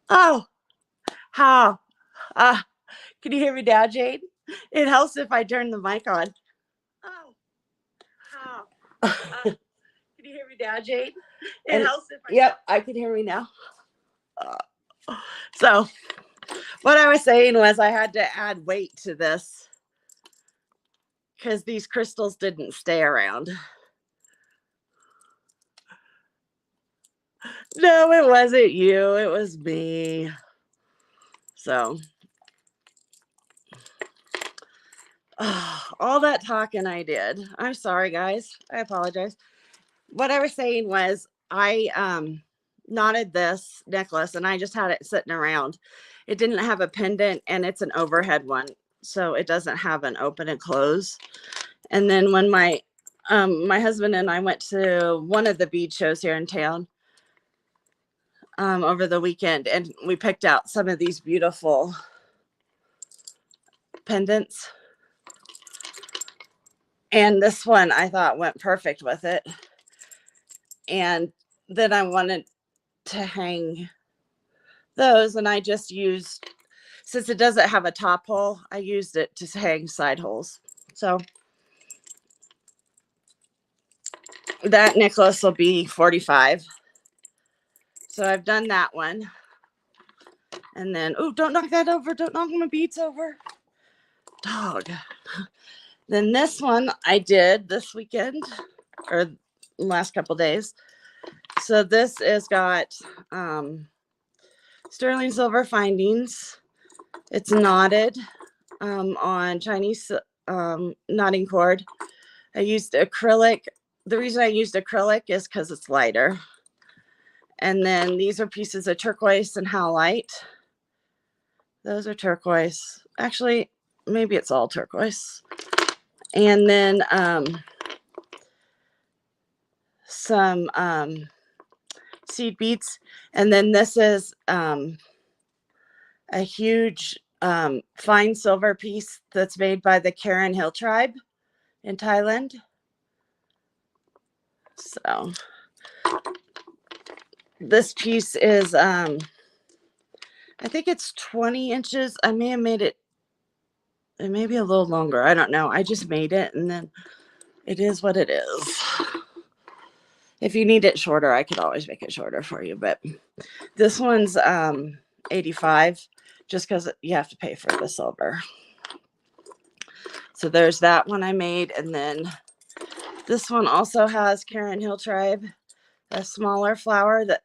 Oh, how? Uh, can you hear me now, Jade? It helps if I turn the mic on. Oh, how? Can you hear me now, Jade? It helps if I. Yep, I can hear me now. So, what I was saying was I had to add weight to this because these crystals didn't stay around. No, it wasn't you. It was me. So, all that talking I did. I'm sorry, guys. I apologize. What I was saying was I knotted this necklace and I just had it sitting around. It didn't have a pendant and it's an overhead one, so it doesn't have an open and close. And then when my husband and I went to one of the bead shows here in town over the weekend, and we picked out some of these beautiful pendants. And this one I thought went perfect with it. And then I wanted to hang those, and I just used, since it doesn't have a top hole, I used it to hang side holes. So that necklace will be 45. So I've done that one. And then, oh, don't knock that over. Don't knock my beads over. Dog. Then this one I did this weekend, or last couple days. So this has got sterling silver findings. It's knotted on Chinese knotting cord. I used acrylic. The reason I used acrylic is because it's lighter. And then these are pieces of turquoise and howlite. Those are turquoise. Actually, maybe it's all turquoise. And then some seed beads. And then this is a huge fine silver piece that's made by the Karen Hill tribe in Thailand. So this piece is I think it's 20 inches. I may have made it maybe a little longer. I don't know. I just made it, and then it is what it is. If you need it shorter, I could always make it shorter for you. But this one's 85, just because you have to pay for the silver. So there's that one I made. And then this one also has Karen Hill tribe, a smaller flower that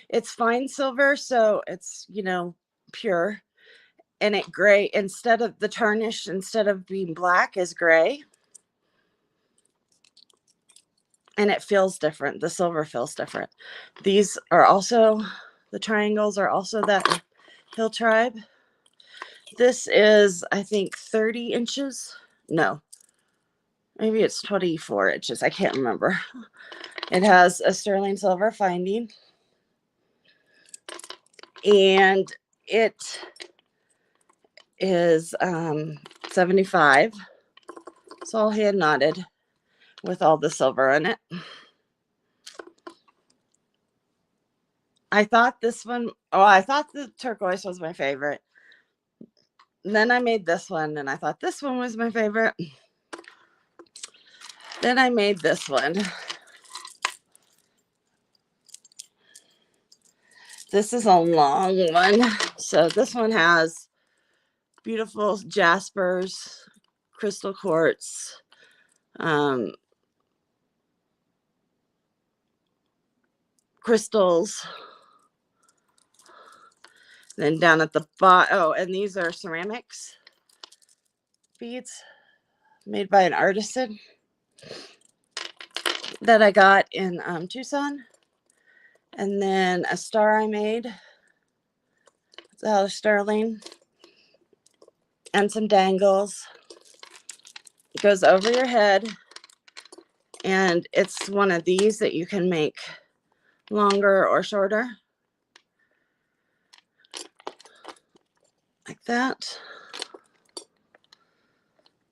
it's fine silver, so it's, you know, pure. And it gray, instead of the tarnish, instead of being black, is gray. And it feels different. The silver feels different. These are also, the triangles are also that Hill tribe. This is, I think, 30 inches. No, maybe it's 24 inches. I can't remember. It has a sterling silver finding. And it is 75. It's all hand knotted with all the silver in it. I thought this one, I thought the turquoise was my favorite. And then I made this one, and I thought this one was my favorite. Then I made this one. This is a long one. So this one has beautiful jaspers, crystal quartz, crystals. Then down at the bottom, and these are ceramics beads made by an artisan that I got in Tucson. And then a star I made, it's out of sterling, and some dangles. It goes over your head, and it's one of these that you can make longer or shorter, like that.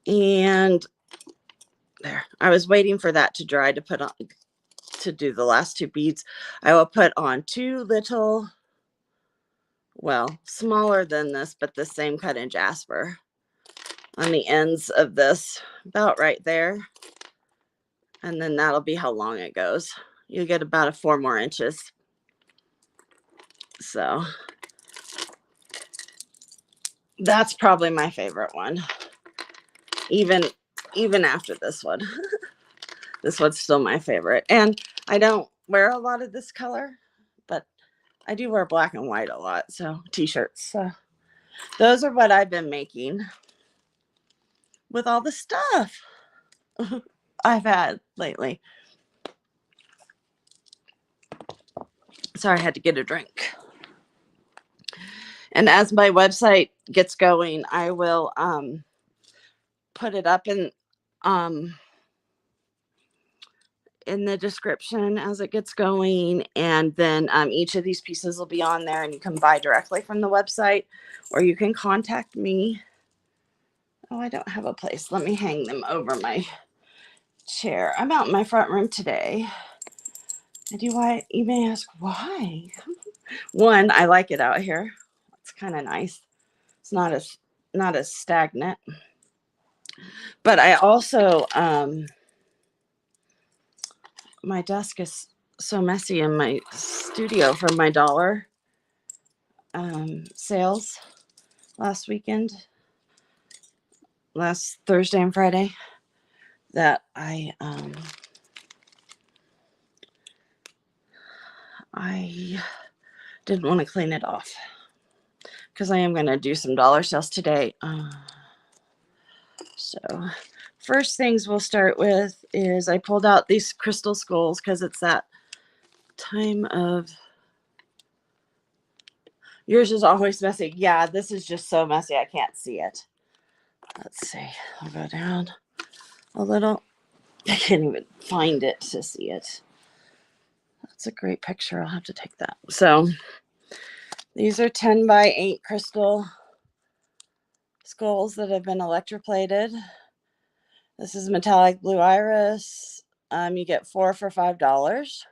And there, I was waiting for that to dry to put on, to do the last two beads. I will put on two little well, smaller than this, but the same cut in jasper on the ends of this, about right there. And then that'll be how long it goes. You get about 4 more inches. So that's probably my favorite one. Even after this one. This one's still my favorite. And I don't wear a lot of this color, but I do wear black and white a lot. So t-shirts. So those are what I've been making with all the stuff I've had lately. Sorry, I had to get a drink. And as my website gets going, I will put it up in the description as it gets going. And then each of these pieces will be on there, and you can buy directly from the website, or you can contact me. Oh, I don't have a place. Let me hang them over my chair. I'm out in my front room today. You may ask why. One, I like it out here. It's kind of nice. It's not as stagnant. But I also my desk is so messy in my studio from my dollar sales last Thursday and Friday, that I didn't want to clean it off, because I am going to do some dollar sales today. So first things we'll start with is I pulled out these crystal skulls because it's that time of... Yours is always messy. Yeah, this is just so messy I can't see it. Let's see. I'll go down a little. I can't even find it to see it. That's a great picture. I'll have to take that. So these are 10 by 8 crystal skulls that have been electroplated. This is metallic blue iris. You get 4 for $5.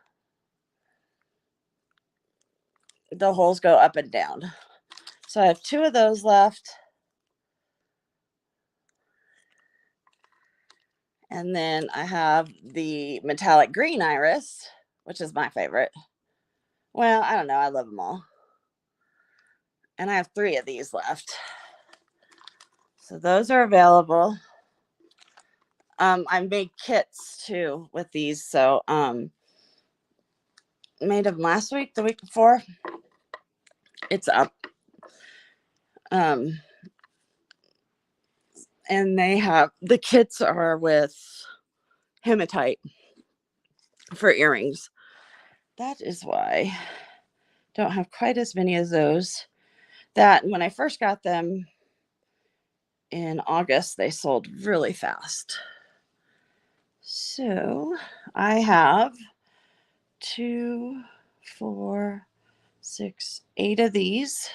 The holes go up and down. So I have 2 of those left. And then I have the metallic green iris, which is my favorite. Well, I don't know. I love them all. And I have 3 of these left. So those are available. I made kits too with these. So made them last week, the week before. It's up. And the kits are with hematite for earrings. That is why I don't have quite as many as those. That when I first got them in August, they sold really fast. So I have 2, 4, 6, 8 of these.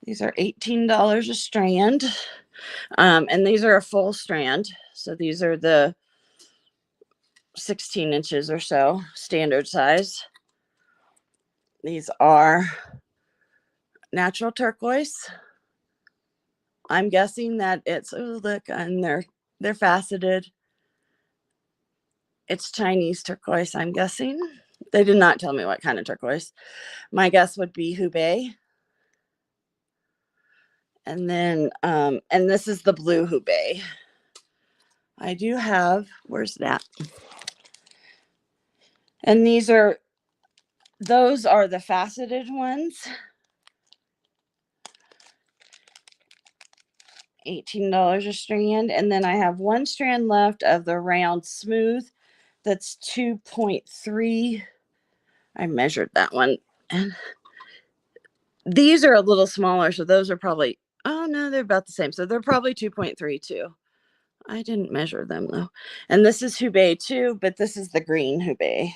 These are $18 a strand. And these are a full strand. So these are the 16 inches or so, standard size. These are natural turquoise. I'm guessing that it's, oh look, and they're faceted. It's Chinese turquoise, I'm guessing. They did not tell me what kind of turquoise. My guess would be Hubei. And then, and this is the blue Hubei. I do have, where's that? And those are the faceted ones. $18 a strand. And then I have 1 strand left of the round smooth. That's 2.3. I measured that one. And these are a little smaller. So those are probably, oh no, they're about the same. So they're probably 2.3 too. I didn't measure them though. And this is Hubei too, but this is the green Hubei.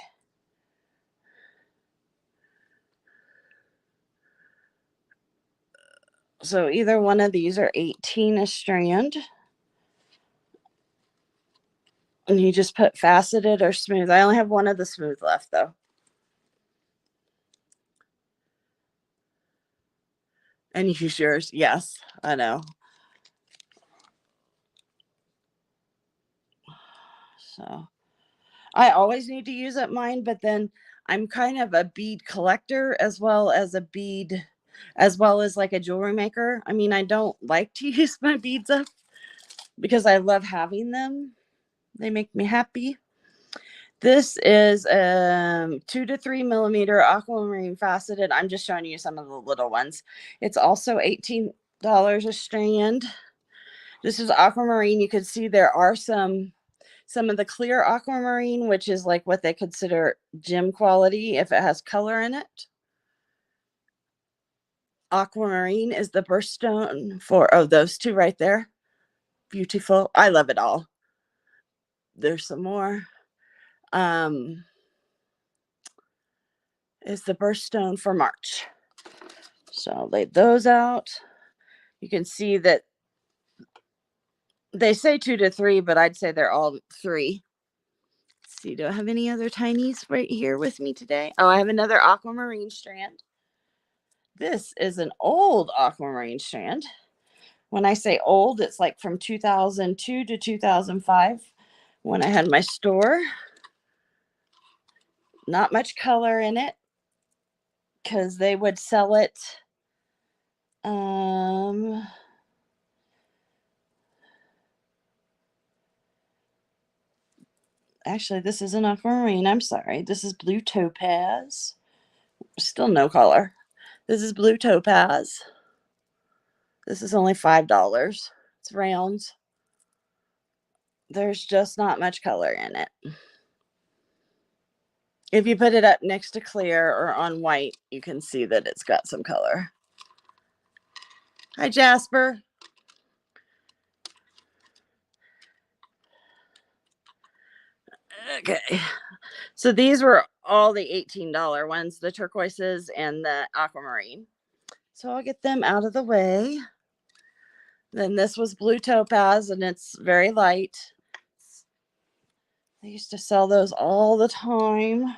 So either one of these are 18 a strand. And you just put faceted or smooth. I only have one of the smooth left though. And use yours. Yes, I know. So I always need to use up mine, but then I'm kind of a bead collector as well as a bead, as well as like a jewelry maker. I mean, I don't like to use my beads up because I love having them. They make me happy. This is 2 to 3 millimeter aquamarine faceted. I'm just showing you some of the little ones. It's also $18 a strand. This is aquamarine. You can see there are some of the clear aquamarine, which is like what they consider gem quality if it has color in it. Aquamarine is the birthstone for, oh, those two right there. Beautiful. I love it all. There's some more. Is the birthstone for March. So I'll lay those out. You can see that they say 2 to 3, but I'd say they're all 3. Let's see, do I have any other tinies right here with me today? Oh, I have another aquamarine strand. This is an old aquamarine strand. When I say old, it's like from 2002 to 2005 when I had my store. Not much color in it because they would sell it. Actually, this isn't aquamarine. I'm sorry. This is blue topaz. Still no color. This is blue topaz. This is only $5. It's rounds. There's just not much color in it. If you put it up next to clear or on white, you can see that it's got some color. Hi, Jasper. Okay. So these were all the $18 ones, the turquoises and the aquamarine. So I'll get them out of the way. Then this was blue topaz, and it's very light. They used to sell those all the time.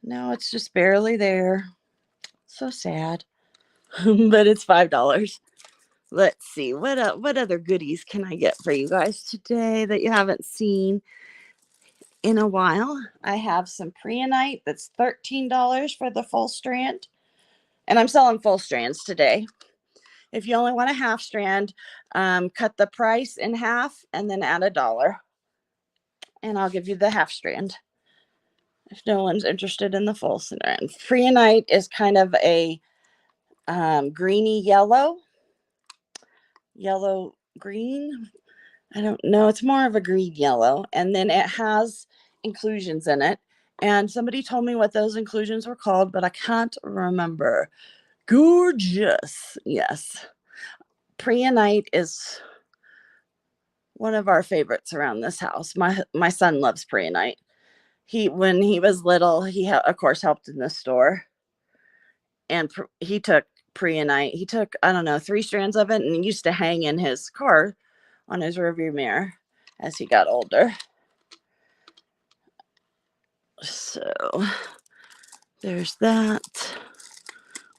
Now it's just barely there. So sad. But it's $5. Let's see. What other goodies can I get for you guys today that you haven't seen in a while? I have some preonite that's $13 for the full strand. And I'm selling full strands today. If you only want a half strand, cut the price in half and then add $1. And I'll give you the half strand if no one's interested in the full strand. Preonite is kind of a greeny yellow green. I don't know. It's more of a green yellow. And then it has inclusions in it. And somebody told me what those inclusions were called, but I can't remember. Gorgeous. Yes. Preonite is one of our favorites around this house. My son loves preonite. When he was little, he of course helped in the store. And he took preonite. He took, I don't know, 3 strands of it, and he used to hang in his car on his rearview mirror as he got older. So there's that.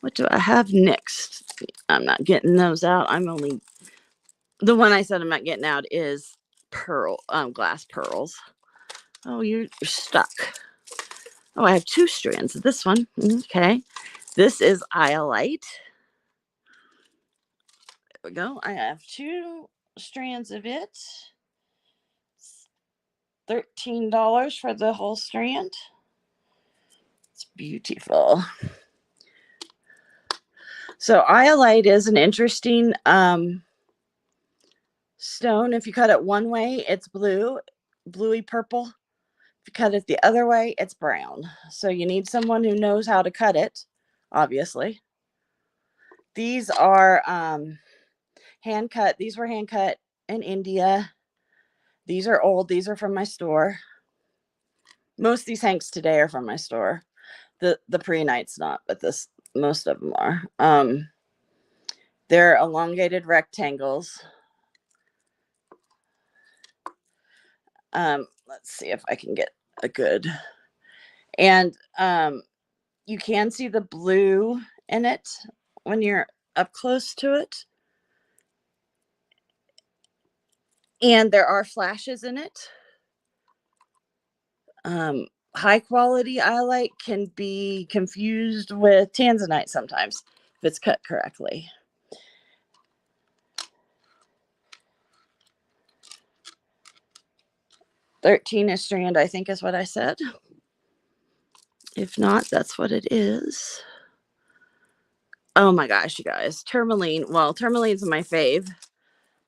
What do I have next? I'm not getting those out. The one I said I'm not getting out is glass pearls. Oh, you're stuck. Oh, I have 2 strands of this one. Okay. This is Iolite. There we go. I have 2 strands of it. $13 for the whole strand. It's beautiful. So Iolite is an interesting stone. If you cut it one way, it's bluey purple. If you cut it the other way, it's brown. So you need someone who knows how to cut it, obviously. These are hand cut. These were hand cut in India. These are old. These are from my store. Most of these hanks today are from my store. The preonite's not, but most of them are. They're elongated rectangles. Let's see if I can get a good. And you can see the blue in it when you're up close to it. And there are flashes in it. High quality iolite can be confused with tanzanite sometimes if it's cut correctly. $13 a strand, I think is what I said. If not, that's what it is. Oh my gosh, you guys. Tourmaline. Well, tourmaline's my fave.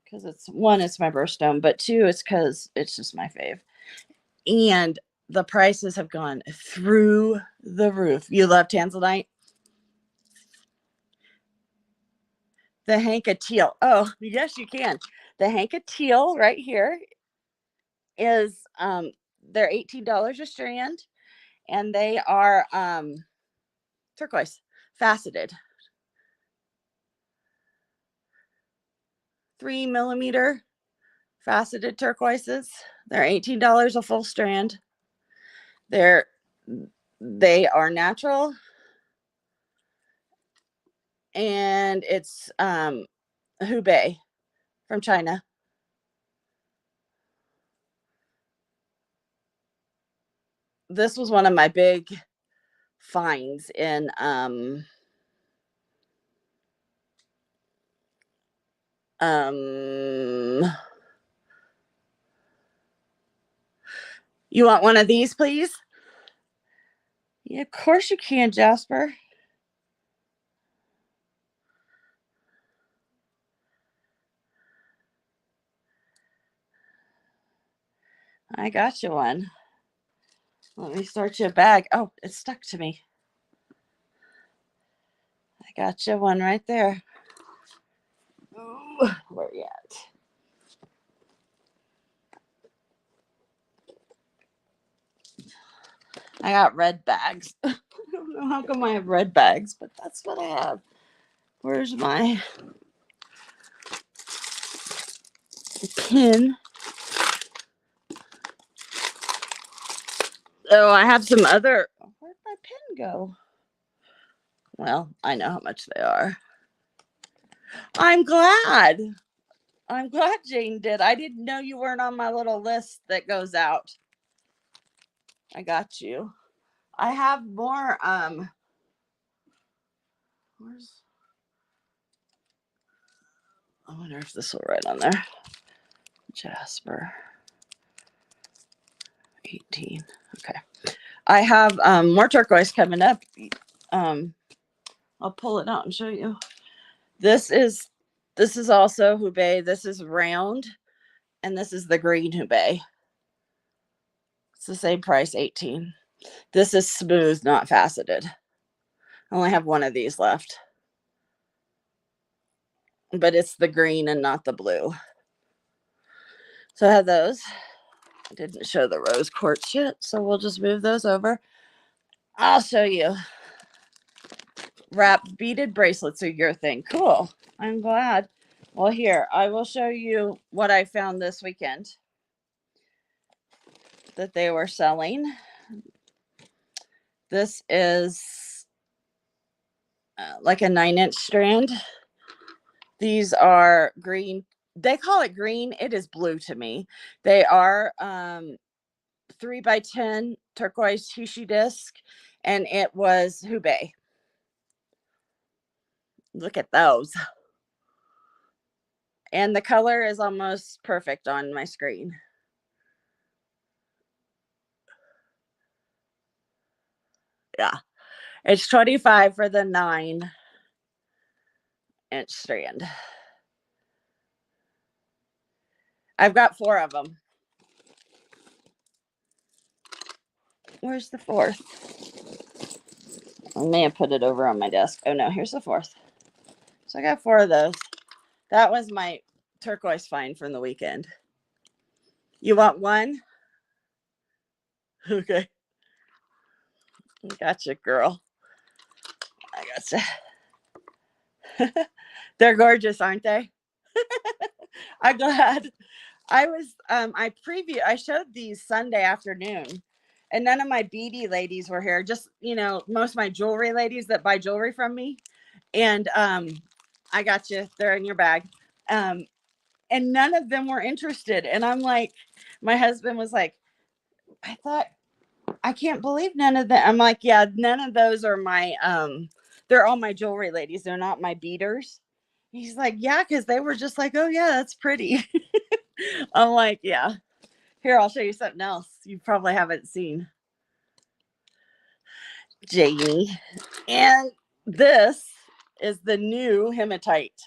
Because it's my birthstone, but two, it's because it's just my fave. And the prices have gone through the roof. You love tanzanite? The hank of teal. Oh, yes, you can. The hank of teal right here is they're $18 a strand, and they are turquoise, faceted. 3 millimeter faceted turquoises. They're $18 a full strand. They are natural, and it's Hubei from China. This was one of my big finds in you want one of these, please? Yeah, of course you can, Jasper. I got you one. Let me start you a bag. Oh, it's stuck to me. I got you one right there. Ooh, where are you at? I got red bags. I don't know how come I have red bags, but that's what I have. Where's my pin? Oh, I have some other. Where'd my pin go? Well, I know how much they are. I'm glad. I'm glad Jane did. I didn't know you weren't on my little list that goes out. I got you. I have more. Where's? I wonder if this will write on there. Jasper. 18. Okay. I have more turquoise coming up. I'll pull it out and show you. This is also Hubei. This is round, and this is the green Hubei. It's the same price, 18. This is smooth, not faceted. I only have one of these left, but it's the green and not the blue. So I have those. I didn't show the rose quartz yet, so we'll just move those over. I'll show you. Wrap beaded bracelets are your thing. Cool. I'm glad. Well, here, I will show you what I found this weekend that they were selling. This is like a 9-inch strand. These are green. They call it green. It is blue to me. They are 3x10 turquoise Hishi disc, and it was Hubei. Look at those. And the color is almost perfect on my screen. Yeah. It's $25 for the 9-inch strand. I've got 4 of them. Where's the 4th? I may have put it over on my desk. Oh no, here's the 4th. So I got 4 of those. That was my turquoise find from the weekend. You want one? Okay. Gotcha, girl. I gotcha. They're gorgeous, aren't they? I'm glad. I was I showed these Sunday afternoon, And none of my beady ladies were here. Just, you know, most of my jewelry ladies that buy jewelry from me. And I got you. They're in your bag. And none of them were interested. And I'm like, my husband was like, I thought, I can't believe none of them. I'm like, yeah, none of those are my they're all my jewelry ladies. They're not my beaters. He's like, yeah, because they were just like, oh yeah, that's pretty. I'm like, yeah. Here, I'll show you something else you probably haven't seen, Jamie. And this is the new hematite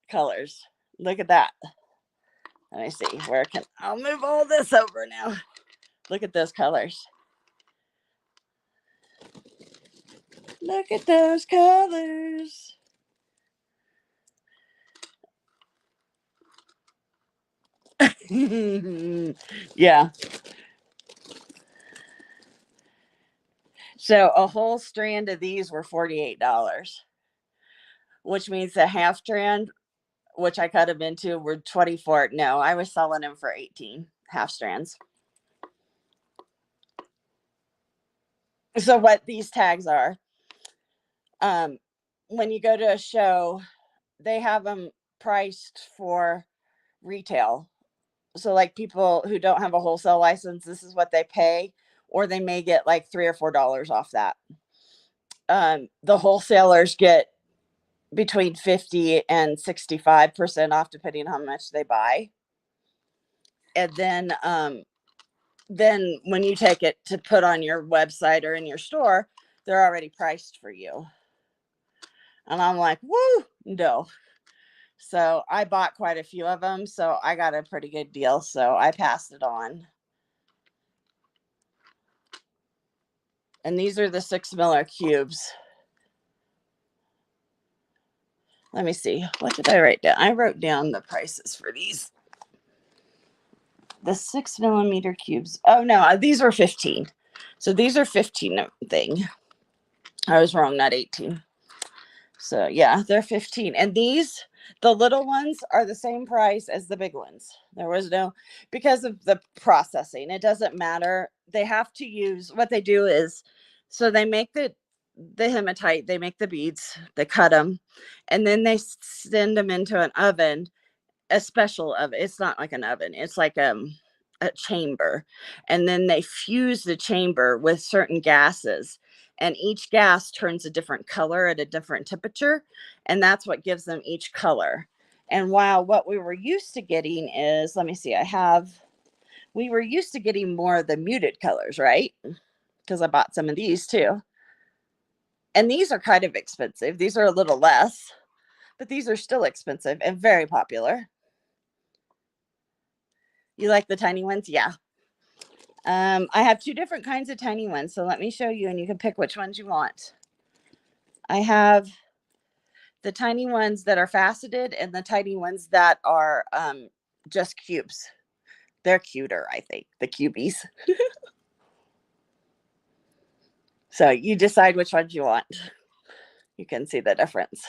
colors. Look at that. Let me see. I'll move all this over now. Look at those colors. Look at those colors. Yeah. So a whole strand of these were $48, which means a half strand, which I cut them into, were 24. No, I was selling them for 18 half strands. So what these tags are, when you go to a show, they have them priced for retail. So like people who don't have a wholesale license, this is what they pay, or they may get like $3 or $4 off that. The wholesalers get between 50 and 65% off, depending on how much they buy. And then when you take it to put on your website or in your store, they're already priced for you. And I'm like, woo, no. So I bought quite a few of them. So I got a pretty good deal. So I passed it on. And these are the 6 miller cubes. Let me see. What did I write down? I wrote down the prices for these. The 6 millimeter cubes. Oh, no, these were 15. So these are 15 thing. I was wrong, not 18. So yeah, they're 15. And these, the little ones, are the same price as the big ones. There was no, because of the processing, it doesn't matter. They have to use, what they do is, so they make the hematite, they make the beads, they cut them, and then they send them into an oven, a special oven. It's not like an oven. It's like a chamber. And then they fuse the chamber with certain gases. And each gas turns a different color at a different temperature. And that's what gives them each color. And while what we were used to getting is, let me see, we were used to getting more of the muted colors, right? Because I bought some of these too. And these are kind of expensive. These are a little less, but these are still expensive and very popular. You like the tiny ones? Yeah. I have 2 different kinds of tiny ones. So let me show you and you can pick which ones you want. I have the tiny ones that are faceted and the tiny ones that are just cubes. They're cuter, I think, the cubies. So you decide which ones you want. You can see the difference.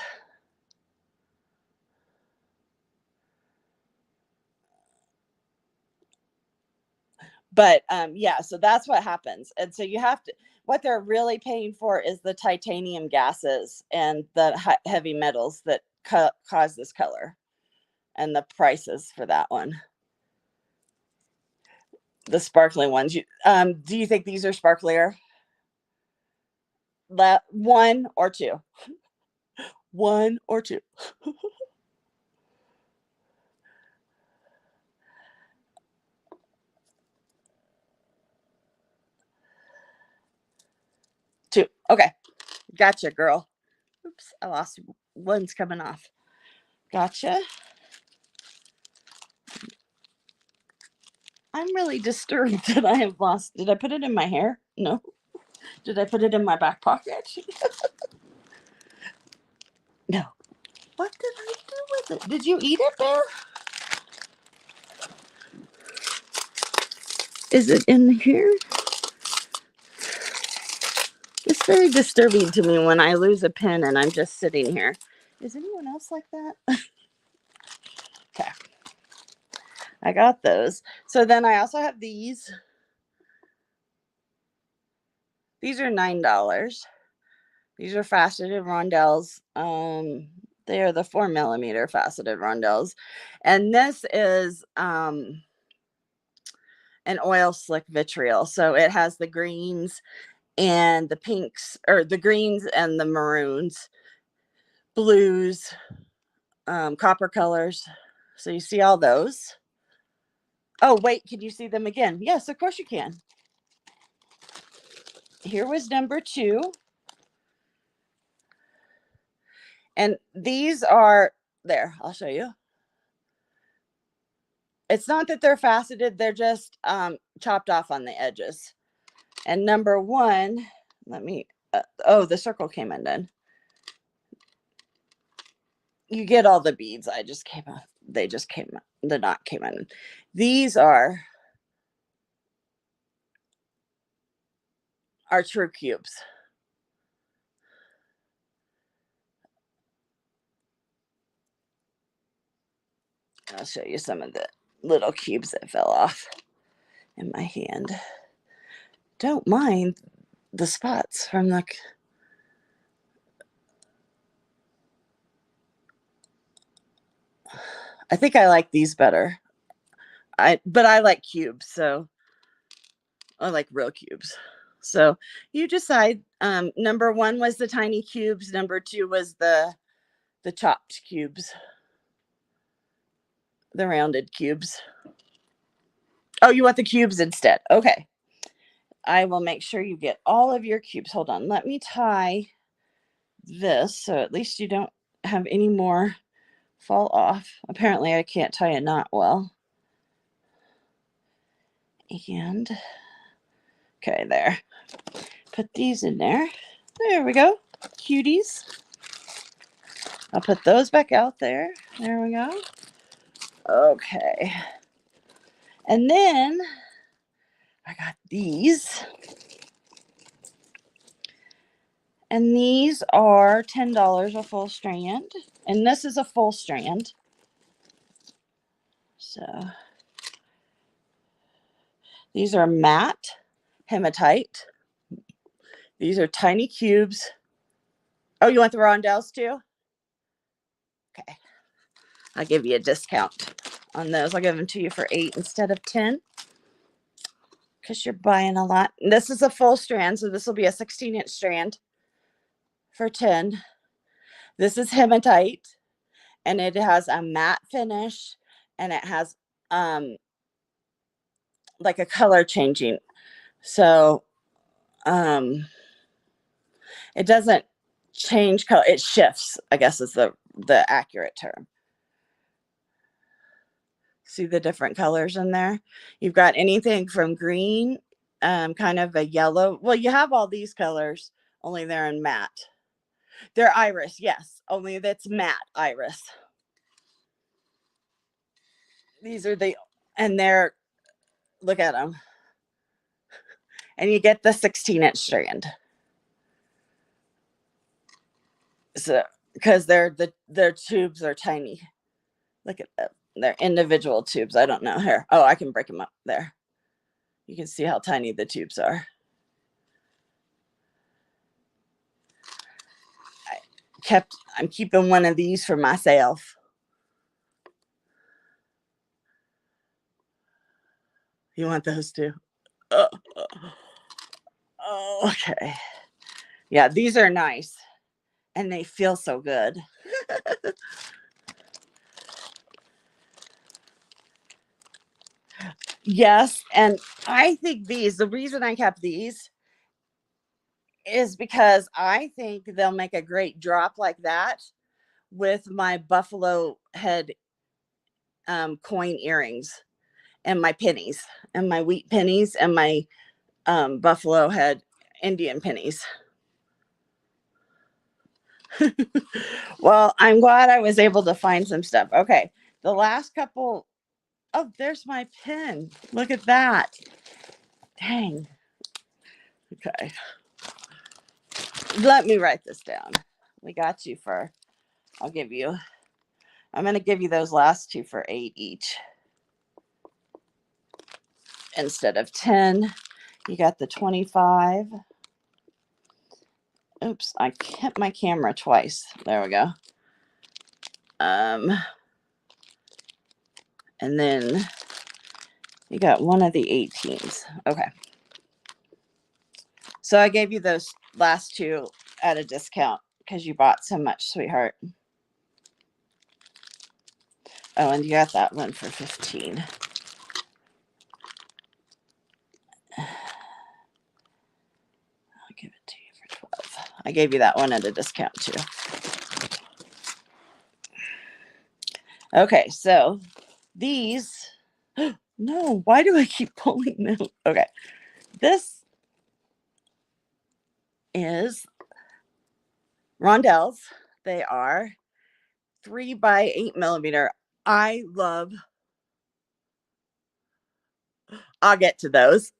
But yeah, so that's what happens. And so you have to, what they're really paying for is the titanium gases and the heavy metals that cause this color, and the prices for that one. The sparkling ones. Do you think these are sparklier? 1 or 2? 1 or 2? 2. Okay. Gotcha, girl. Oops, I lost one's coming off. Gotcha. I'm really disturbed that I have lost. Did I put it in my hair? No. Did I put it in my back pocket? No. What did I do with it? Did you eat it, Bear? Is it in here? It's very disturbing to me when I lose a pen and I'm just sitting here. Is anyone else like that? Okay. I got those. So then I also have these. These are $9. These are faceted rondelles. They are the 4mm faceted rondelles. And this is an oil slick vitriol. So it has the greens and the pinks, or the greens and the maroons, blues, copper colors. So you see all those. Oh, wait, can you see them again? Yes, of course you can. Here was number 2. And these are, there, I'll show you. It's not that they're faceted, they're just chopped off on the edges. And number 1, let me, oh, the circle came undone. You get all the beads. I just came out. They just came, the knot came in. These are true cubes. I'll show you some of the little cubes that fell off in my hand. Don't mind the spots from the, I think I like these better. But I like cubes, so I like real cubes. So you decide. Number 1 was the tiny cubes. Number 2 was the chopped cubes, the rounded cubes. Oh, you want the cubes instead? Okay. I will make sure you get all of your cubes. Hold on. Let me tie this so at least you don't have any more fall off. Apparently I can't tie a knot well. And okay, there. Put these in there. There we go. Cuties. I'll put those back out there. There we go. Okay. And then I got these. And these are $10 a full strand. And this is a full strand. So these are matte hematite. These are tiny cubes. Oh, you want the rondelles too? Okay. I'll give you a discount on those. I'll give them to you for 8 instead of 10. Because you're buying a lot. And this is a full strand, so this will be a 16-inch strand for 10. This is hematite, and it has a matte finish, and it has like a color changing. So it doesn't change color, it shifts, I guess is the accurate term. See the different colors in there? You've got anything from green, kind of a yellow. Well, you have all these colors, only they're in matte. They're iris, yes, only that's matte iris. These are and they're, look at them. And you get the 16-inch strand. So, because their tubes are tiny. Look at them. They're individual tubes. I don't know. Here. Oh, I can break them up there. You can see how tiny the tubes are. I'm keeping one of these for myself. You want those too? Okay. Yeah, these are nice. And they feel so good. Yes, and I think the reason I kept these is because I think they'll make a great drop like that with my buffalo head coin earrings and my pennies and my wheat pennies and my buffalo head Indian pennies. Well, I'm glad I was able to find some stuff. Okay, the last couple. Oh, there's my pen. Look at that. Dang. Okay. Let me write this down. We got you for, I'm going to give you those last two for 8 each. Instead of 10, you got the 25. Oops, I hit my camera twice. There we go. And then you got one of the 18s. Okay. So I gave you those last two at a discount because you bought so much, sweetheart. Oh, and you got that one for 15. I'll give it to you for 12. I gave you that one at a discount too. Okay, so these, no, why do I keep pulling them? Okay, this is rondelles. They are 3 by 8 millimeter. I love, I'll get to those.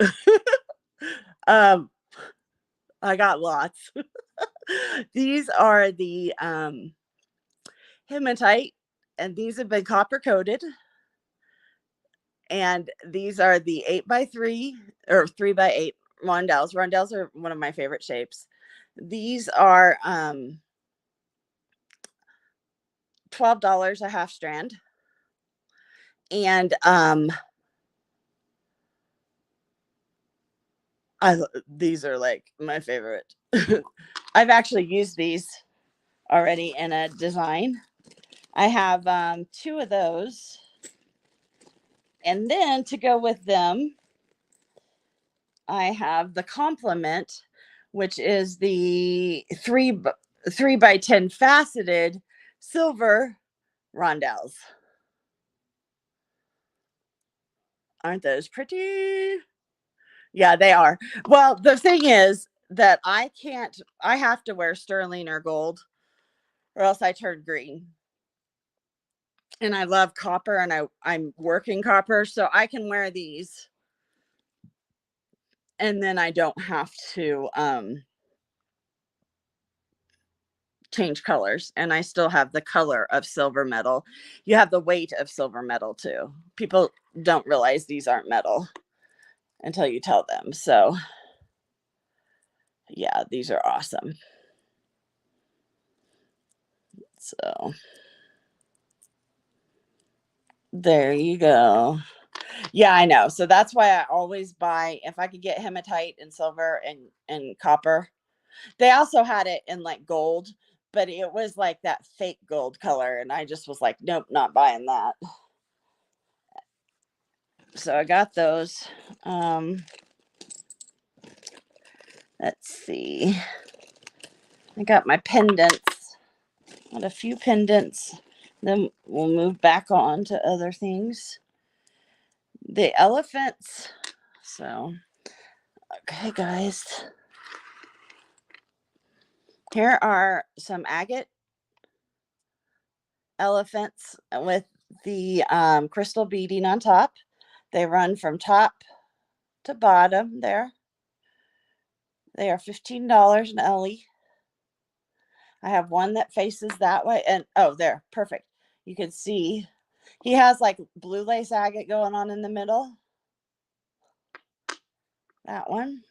I got lots. These are the hematite, and these have been copper coated. And these are the 8 by 3 or 3 by 8 rondelles. Rondelles are one of my favorite shapes. These are $12 a half strand. And these are like my favorite. I've actually used these already in a design. I have 2 of those. And then to go with them, I have the complement, which is the 3 by 10 faceted silver rondelles. Aren't those pretty? Yeah, they are. Well, the thing is that I have to wear sterling or gold or else I turn green. And I love copper, and I'm working copper, so I can wear these. And then I don't have to change colors, and I still have the color of silver metal. You have the weight of silver metal too. People don't realize these aren't metal until you tell them. So yeah, these are awesome. So there you go. Yeah, I know. So that's why I always buy, if I could get hematite and silver and copper. They also had it in like gold, but it was like that fake gold color, and I just was like, nope, not buying that. So I got those. Let's see. I got my pendants. Got a few pendants. Then we'll move back on to other things. The elephants. So, okay, guys. Here are some agate elephants with the crystal beading on top. They run from top to bottom there. They are $15 an Ellie. I have one that faces that way. And oh, there, perfect. You can see he has like blue lace agate going on in the middle. That one.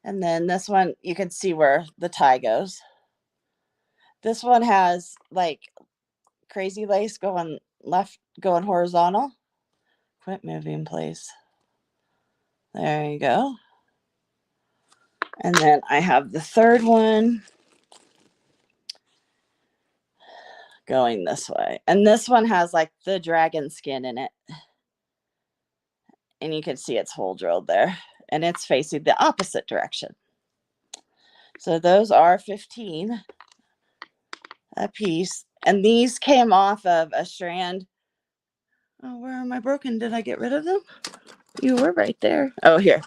And then this one, you can see where the tie goes. This one has like crazy lace going left, going horizontal. Quit moving, please. There you go. And then I have the third one going this way. And this one has like the dragon skin in it. And you can see its hole drilled there. And it's facing the opposite direction. So those are 15 a piece. And these came off of a strand. Oh, where am I broken? Did I get rid of them? You were right there. Oh, here.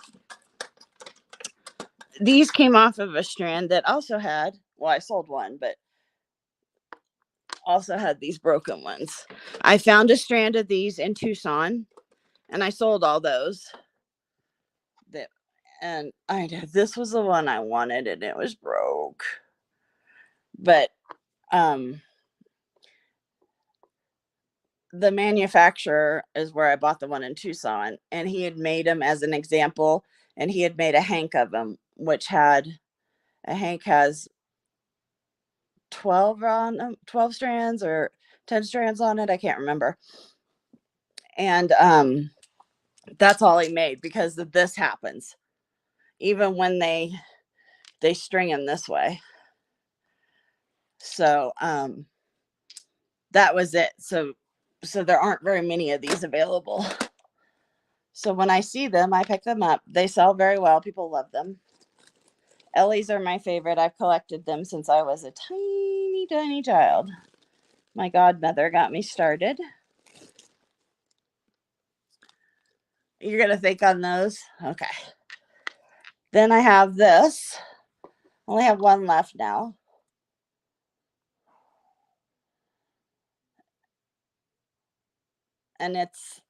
These came off of a strand that also had, well, I sold one, but also had these broken ones. I found a strand of these in Tucson, and I sold all those. And this was the one I wanted, and it was broke. But the manufacturer is where I bought the one in Tucson, and he had made them as an example, and he had made a hank of them, which had a hank has 12 on 12 strands or 10 strands on it. I can't remember. And that's all he made because this happens even when they string them this way. So that was it. So there aren't very many of these available. So when I see them, I pick them up. They sell very well. People love them. Ellie's are my favorite. I've collected them since I was a tiny child. My godmother got me started. You're going to think on those? Okay. Then I have this. I only have one left now. And it's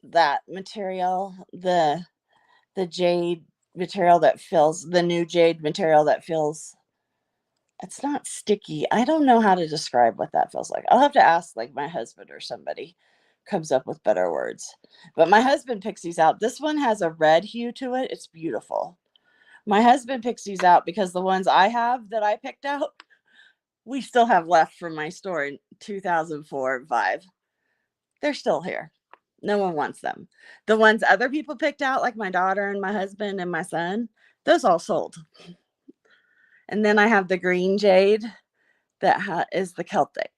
that material, the jade material that feels, the new jade material that feels, it's not sticky. I don't know how to describe what that feels like. I'll have to ask like my husband or somebody comes up with better words. But my husband picks these out. This one has a red hue to it. It's beautiful. My husband picks these out because the ones I have that I picked out, we still have left from my store in 2004 and 5. They're still here. No one wants them. The ones other people picked out, like my daughter and my husband and my son, those all sold. And then I have the green jade that is the Celtic.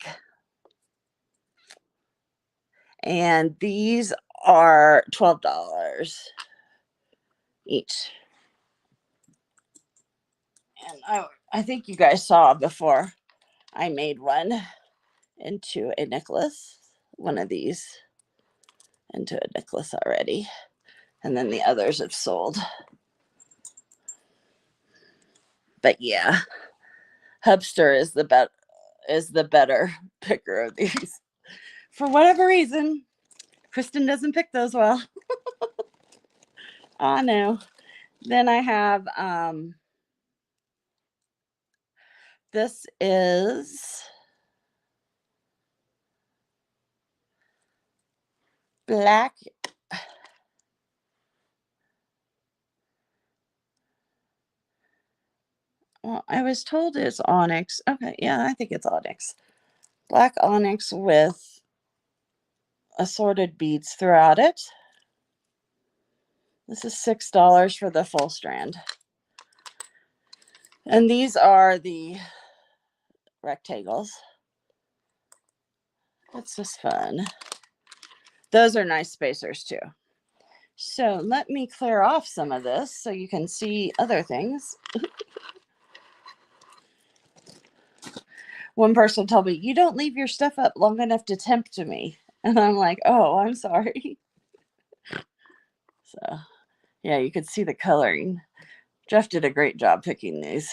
And these are $12 each. And I think you guys saw before I made one into a necklace, one of these into a necklace already. And then the others have sold. But yeah, Hubster is the better picker of these. For whatever reason, Kristen doesn't pick those well. Oh no. Then I have this is black. Well, I was told it's onyx. Okay, yeah, I think it's onyx. Black onyx with assorted beads throughout it. This is $6 for the full strand. And these are the rectangles. That's just fun. Those are nice spacers too. So let me clear off some of this so you can see other things. One person told me, you don't leave your stuff up long enough to tempt me. And I'm like, oh, I'm sorry. So, yeah, you could see the coloring. Jeff did a great job picking these.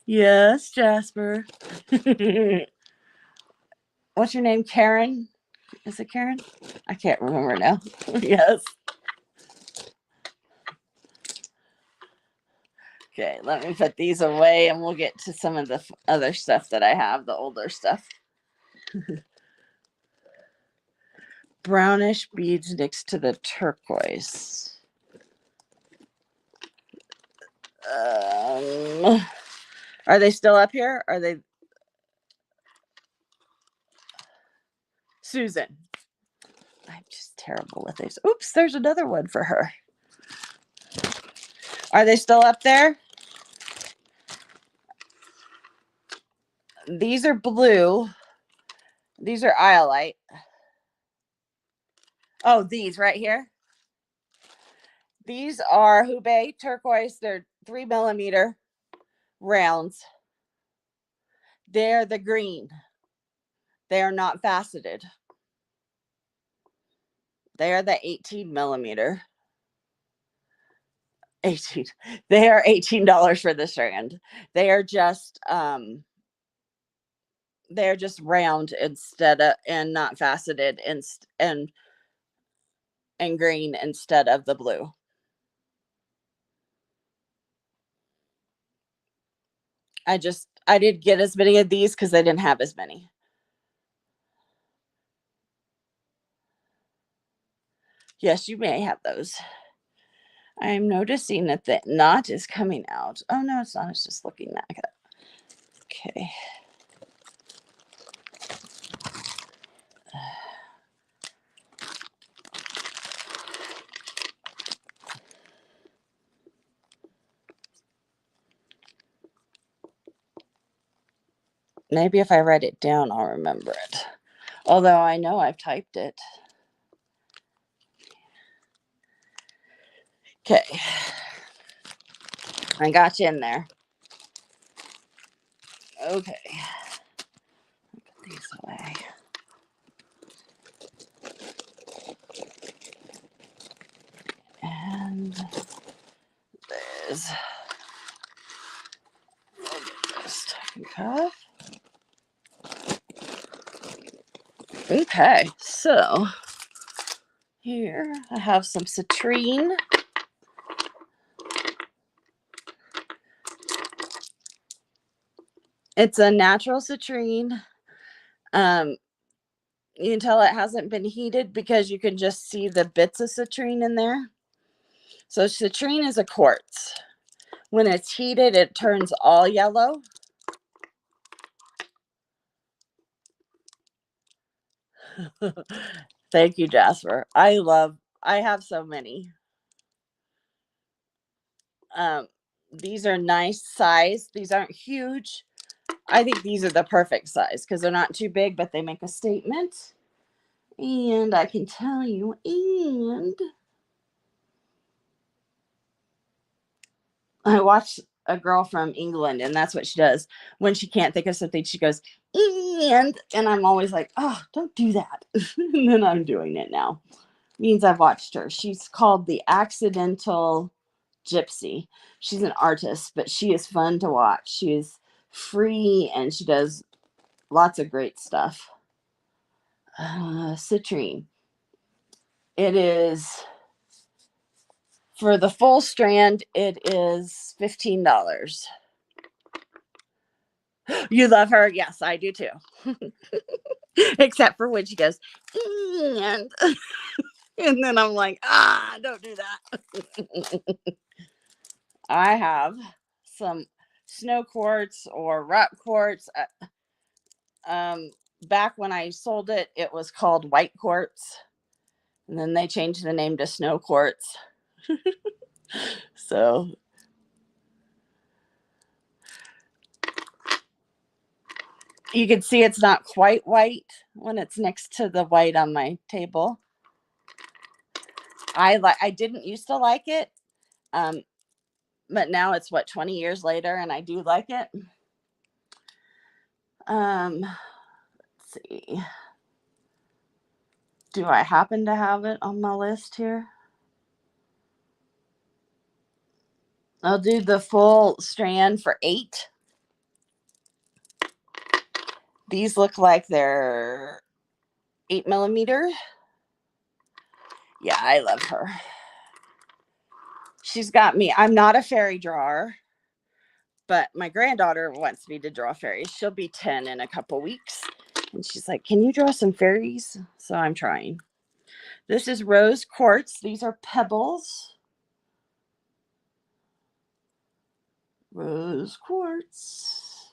Yes, Jasper. What's your name? Karen? Is it Karen? I can't remember now. Yes. Okay, let me put these away and we'll get to some of the other stuff that I have, the older stuff. Brownish beads next to the turquoise. Are they still up here? Are they? Susan. I'm just terrible with these. Oops, there's another one for her. Are they still up there? These are blue. These are iolite. Oh, these right here. These are Hubei turquoise. They're 3mm rounds. They're the green. They are not faceted. They are the 18mm. 18. They are $18 for the strand. They are just they're just round instead of and not faceted and green instead of the blue. I didn't get as many of these because I didn't have as many. Yes, you may have those. I'm noticing that the knot is coming out. Oh, no, it's not. It's just looking like it. Okay. Maybe if I write it down, I'll remember it. Although I know I've typed it. Okay. I got you in there. Okay. Put these away. And there's this cuff. Okay, so here I have some citrine. It's a natural citrine. You can tell it hasn't been heated because you can just see the bits of citrine in there. So citrine is a quartz. When it's heated, it turns all yellow. Thank you, Jasper. I have so many. These are nice size. These aren't huge. I think these are the perfect size because they're not too big, but they make a statement. And I can tell you, and I watched a girl from England, and that's what she does. When she can't think of something, she goes, and I'm always like, oh, don't do that. And then I'm doing it now. Means I've watched her. She's called the Accidental Gypsy. She's an artist, but she is fun to watch. She is free, and she does lots of great stuff. Citrine. It is, for the full strand, it is $15. You love her? Yes, I do too. Except for when she goes, and and then I'm like, don't do that. I have some snow quartz or rock quartz. Back when I sold it, it was called white quartz. And then they changed the name to snow quartz. So you can see it's not quite white when it's next to the white on my table. I didn't used to like it. But now it's 20 years later, and I do like it. Let's see. Do I happen to have it on my list here? I'll do the full strand for $8. These look like they're 8mm. Yeah, I love her. She's got me. I'm not a fairy drawer, but my granddaughter wants me to draw fairies. She'll be 10 in a couple weeks. And she's like, can you draw some fairies? So I'm trying. This is rose quartz. These are pebbles. Rose quartz.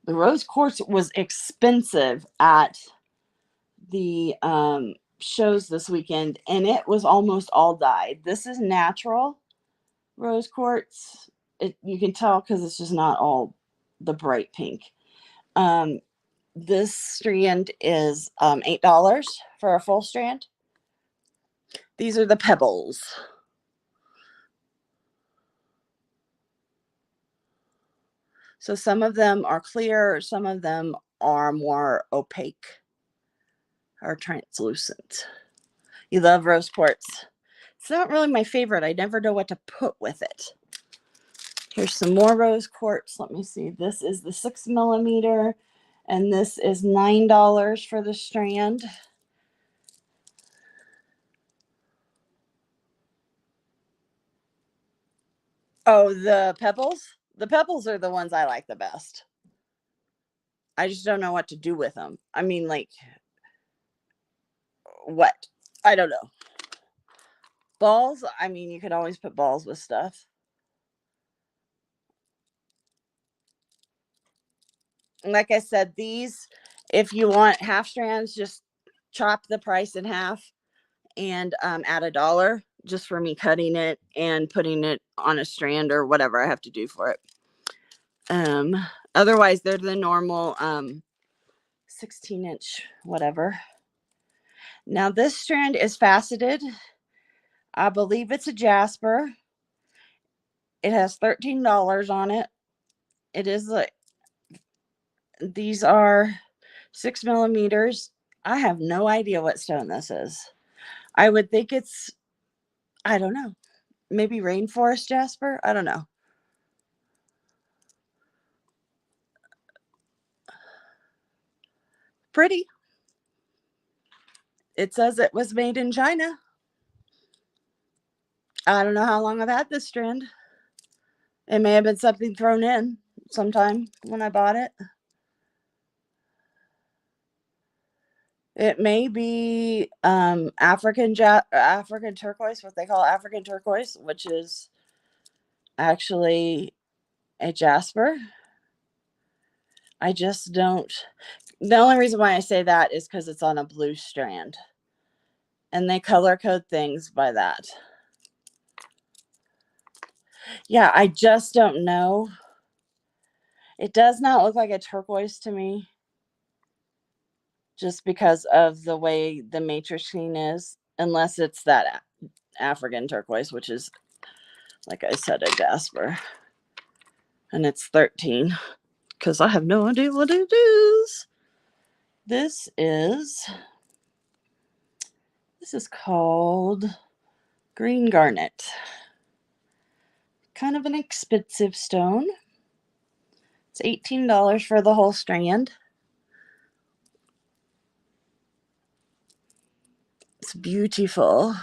The rose quartz was expensive at the shows this weekend, and it was almost all dyed. This is natural rose quartz. You can tell because it's just not all the bright pink. This strand is $8 for a full strand. These are the pebbles. So some of them are clear, some of them are more opaque or translucent. You love rose quartz. It's not really my favorite. I never know what to put with it. Here's some more rose quartz. Let me see. This is the 6mm, and this is $9 for the strand. Oh, the pebbles? The pebbles are the ones I like the best. I just don't know what to do with them. I mean, like, what? I don't know. Balls, I mean, you could always put balls with stuff. Like I said, these, if you want half strands, just chop the price in half and add $1 just for me cutting it and putting it on a strand or whatever I have to do for it. Otherwise they're the normal 16-inch whatever. Now this strand is faceted. I believe it's a jasper. It has $13 on it. It is like, these are 6 millimeters. I have no idea what stone this is. I would think it's, I don't know, maybe rainforest jasper. I don't know. Pretty. It says it was made in China. I don't know how long I've had this strand. It may have been something thrown in sometime when I bought it. It may be African turquoise, what they call African turquoise, which is actually a jasper. I just don't. The only reason why I say that is because it's on a blue strand. And they color code things by that. Yeah, I just don't know. It does not look like a turquoise to me. Just because of the way the matrixing is. Unless it's that African turquoise, which is, like I said, a jasper. And it's 13. Because I have no idea what it is. This is called green garnet. Kind of an expensive stone. It's $18 for the whole strand. It's beautiful.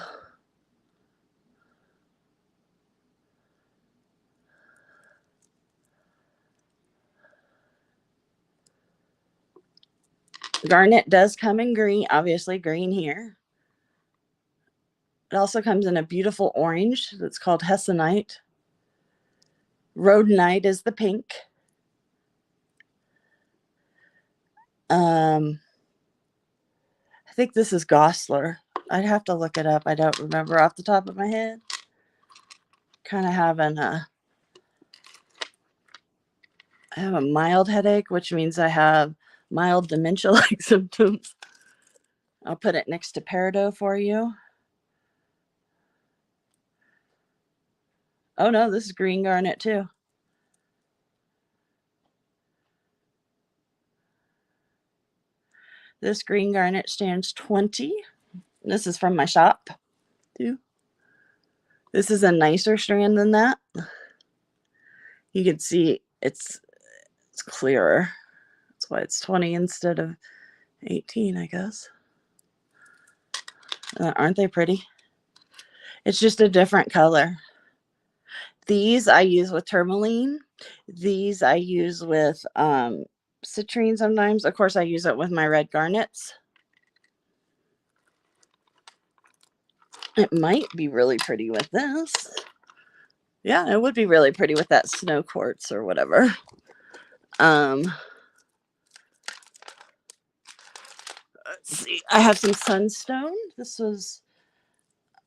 Garnet does come in green, obviously green here. It also comes in a beautiful orange that's called hessonite. Rhodonite is the pink. I think this is Goslar. I'd have to look it up. I don't remember off the top of my head. Kind of having I have a mild headache, which means I have mild dementia-like symptoms. I'll put it next to peridot for you. Oh no, this is green garnet too. This green garnet stands 20. This is from my shop too. This is a nicer strand than that. You can see it's clearer. That's why it's 20 instead of 18, I guess. Aren't they pretty? It's just a different color. These I use with tourmaline. These I use with citrine sometimes. Of course, I use it with my red garnets. It might be really pretty with this. Yeah, it would be really pretty with that snow quartz or whatever. Let's see. I have some sunstone. This was,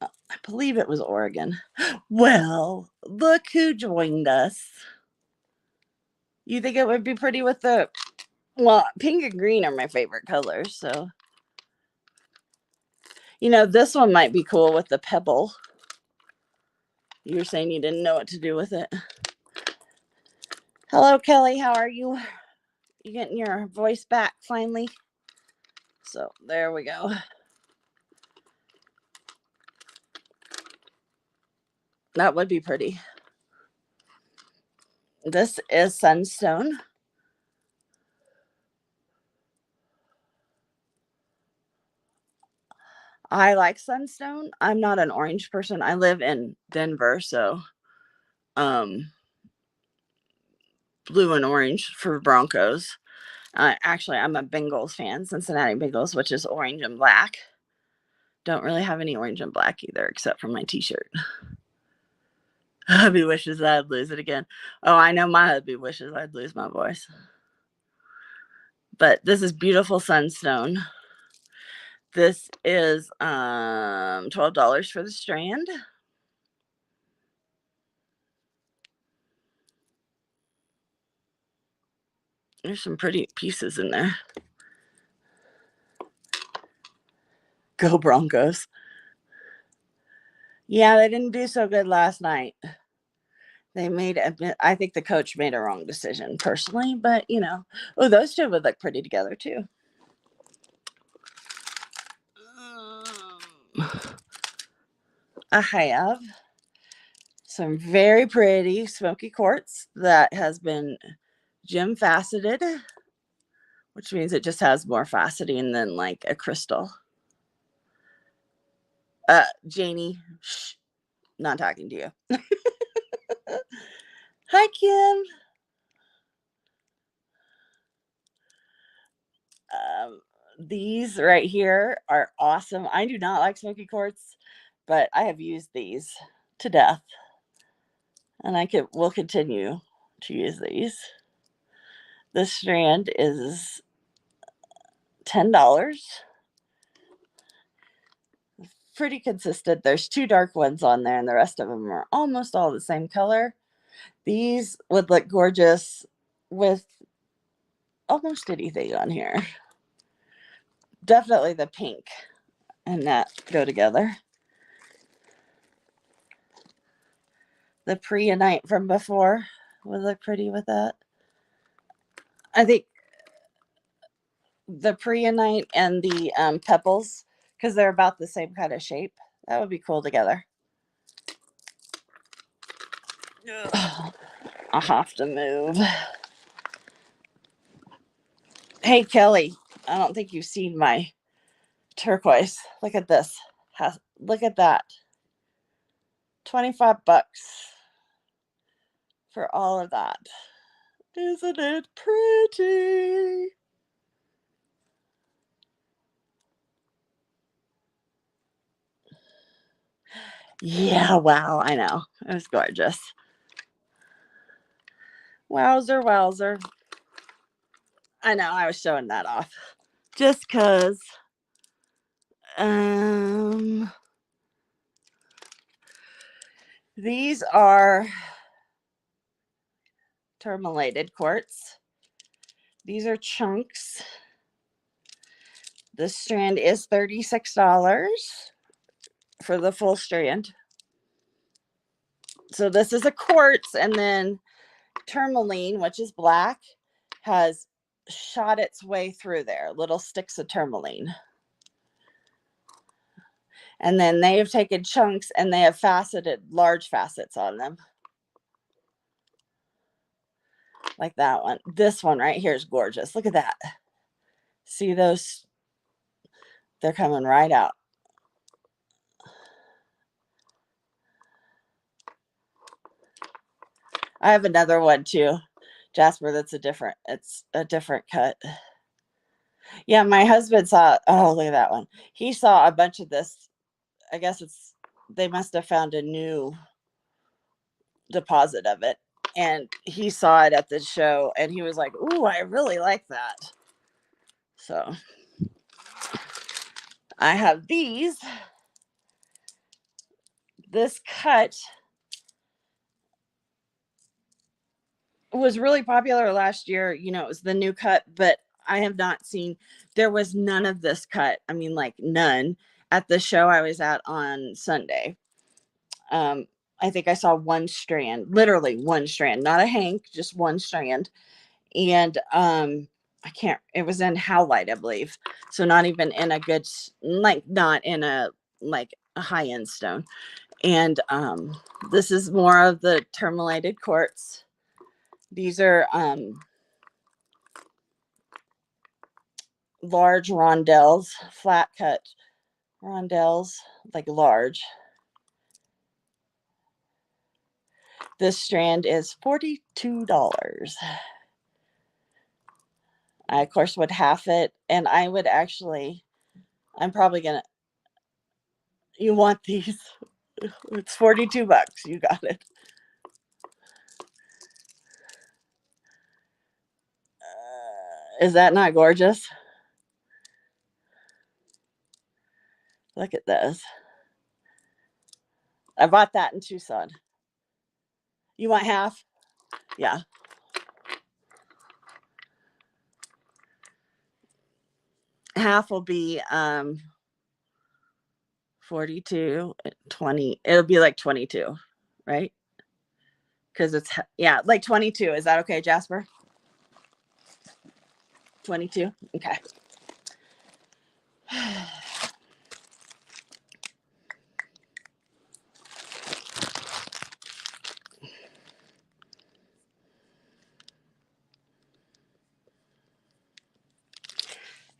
I believe it was Oregon. Well, look who joined us. You think it would be pretty with the, well, pink and green are my favorite colors, so. You know, this one might be cool with the pebble. You were saying you didn't know what to do with it. Hello, Kelly. How are you? You getting your voice back finally? So there we go. That would be pretty. This is sunstone. I like sunstone. I'm not an orange person. I live in Denver, so blue and orange for Broncos. Actually, I'm a Bengals fan, Cincinnati Bengals, which is orange and black. Don't really have any orange and black either, except for my t-shirt. Hubby wishes I'd lose it again. Oh, I know my hubby wishes I'd lose my voice. But this is beautiful sunstone. This is $12 for the strand. There's some pretty pieces in there. Go Broncos. Yeah, they didn't do so good last night. They made, I think the coach made a wrong decision personally, but you know, oh, those two would look pretty together too. I have some very pretty smoky quartz that has been gem faceted, which means it just has more faceting than like a crystal. Janie, shh, not talking to you. Hi, Kim. These right here are awesome. I do not like smoky quartz, but I have used these to death, and will continue to use these. This strand is $10. Pretty consistent. There's 2 dark ones on there, and the rest of them are almost all the same color. These would look gorgeous with almost anything on here. Definitely the pink and that go together. The preonite from before would look pretty with that. I think the preonite and the pebbles, because they're about the same kind of shape, that would be cool together. I'll have to move. Hey, Kelly, I don't think you've seen my turquoise. Look at this. Look at that. 25 bucks for all of that. Isn't it pretty? Yeah, wow, I know. It was gorgeous. Wowzer, wowzer. I know, I was showing that off. Just because these are tourmalated quartz. These are chunks. This strand is $36 for the full strand. So this is a quartz, and then tourmaline, which is black, has shot its way through there, little sticks of tourmaline. And then they have taken chunks and they have faceted large facets on them. Like that one. This one right here is gorgeous. Look at that. See those? They're coming right out. I have another one too, Jasper, it's a different cut. Yeah, my husband saw, oh, look at that one. He saw a bunch of this. I guess they must have found a new deposit of it, and he saw it at the show and he was like, ooh, I really like that. So I have these. This cut was really popular last year. You know, it was the new cut, but I have not seen, there was none of this cut. I mean, like none at the show I was at on Sunday. I think I saw one strand, literally one strand, not a hank, just one strand. And it was in Howlite, I believe. So not even in a good, like not in a, like a high end stone. And this is more of the tourmalated quartz. These are large rondelles, flat cut rondelles, like large. This strand is $42. I, of course, would half it, and I would actually, I'm probably going to, You want these? It's 42 bucks. You got it. Is that not gorgeous? Look at this. I bought that in Tucson. You want half? Yeah. Half will be 42, 20. It'll be like 22, right? Because it's, yeah, like 22. Is that okay, Jasper? 22? Okay.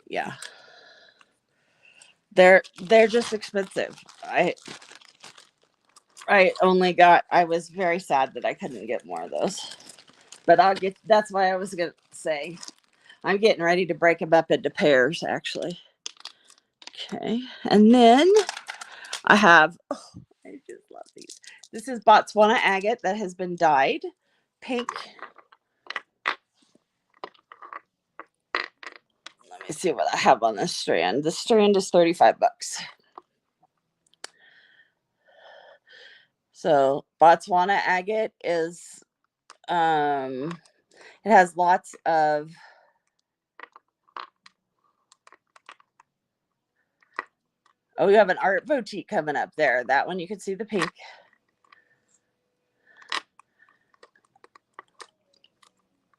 Yeah. They're just expensive. I was very sad that I couldn't get more of those. But that's why I was going to say, I'm getting ready to break them up into pairs, actually. Okay. And then I have, I just love these. This is Botswana agate that has been dyed pink. Let me see what I have on this strand. The strand is 35 bucks. So Botswana agate is, it has lots of, oh, we have an art boutique coming up there. That one you can see the pink.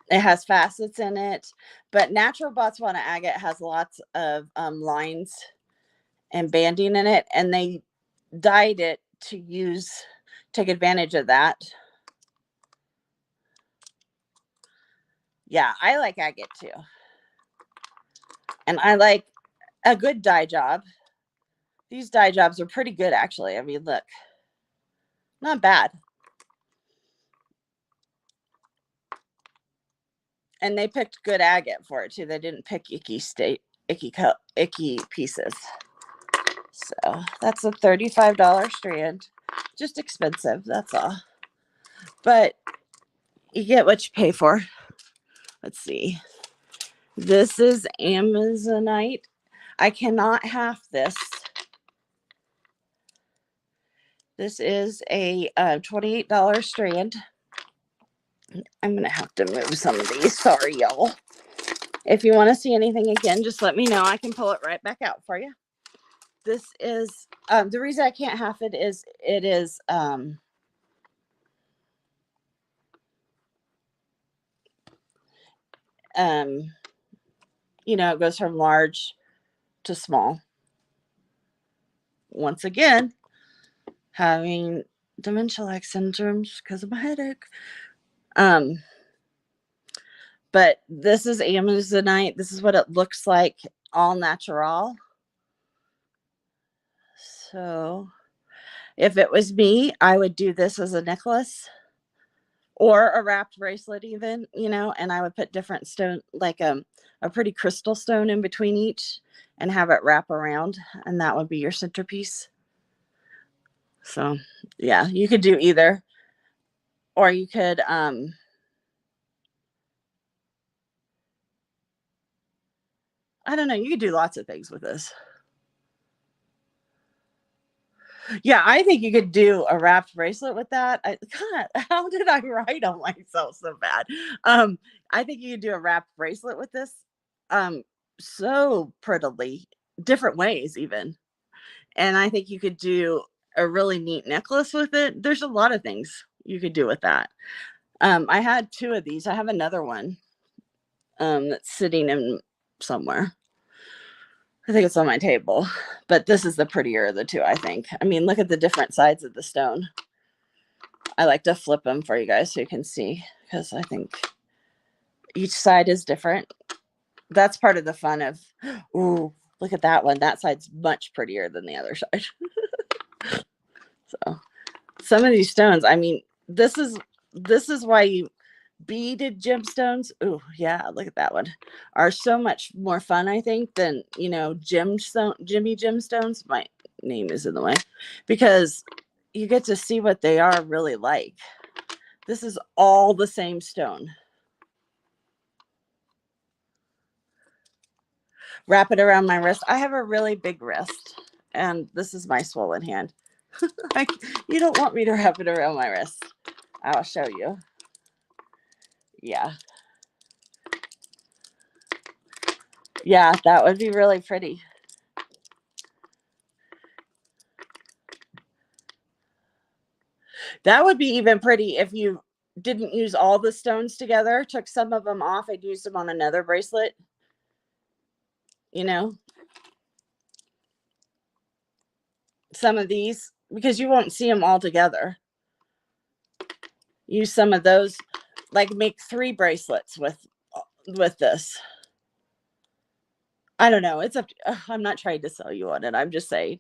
It has facets in it, but natural Botswana agate has lots of lines and banding in it, and they dyed it to take advantage of that. Yeah, I like agate too. And I like a good dye job. These dye jobs are pretty good, actually. I mean, look, not bad. And they picked good agate for it too. They didn't pick icky pieces. So that's a $35 strand. Just expensive, that's all. But you get what you pay for. Let's see. This is Amazonite. I cannot half this. This is a $28 strand. I'm going to have to move some of these. Sorry, y'all. If you want to see anything again, just let me know. I can pull it right back out for you. This is, the reason I can't half it is, you know, it goes from large to small. Once again, having dementia-like syndromes because of my headache. But this is Amazonite. This is what it looks like, all natural. So if it was me, I would do this as a necklace or a wrapped bracelet even, you know, and I would put different stone, like a pretty crystal stone in between each and have it wrap around, and that would be your centerpiece. So yeah, you could do either, or you could, I don't know, you could do lots of things with this. Yeah, I think you could do a wrapped bracelet with that. God, how did I write on myself so bad? I think you could do a wrapped bracelet with this, so prettily, different ways even. And I think you could do a really neat necklace with it. There's a lot of things you could do with that. I had 2 of these. I have another one that's sitting in somewhere. I think it's on my table, but this is the prettier of the 2, I think. I mean, look at the different sides of the stone. I like to flip them for you guys so you can see, because I think each side is different. That's part of the fun of, ooh, look at that one. That side's much prettier than the other side. So some of these stones, I mean, this is why you beaded gemstones. Oh yeah, look at that one. Are so much more fun, I think, than, you know, gemstones. name is in the way, because you get to see what they are really like. This is all the same stone. Wrap it around my wrist. I have a really big wrist, and this is my swollen hand. You don't want me to wrap it around my wrist. I'll show you. Yeah. Yeah, that would be really pretty. That would be even pretty if you didn't use all the stones together, took some of them off and used them on another bracelet. You know, some of these, because you won't see them all together. Use some of those, like make 3 bracelets with this. I don't know. It's up to, I'm not trying to sell you on it. I'm just saying.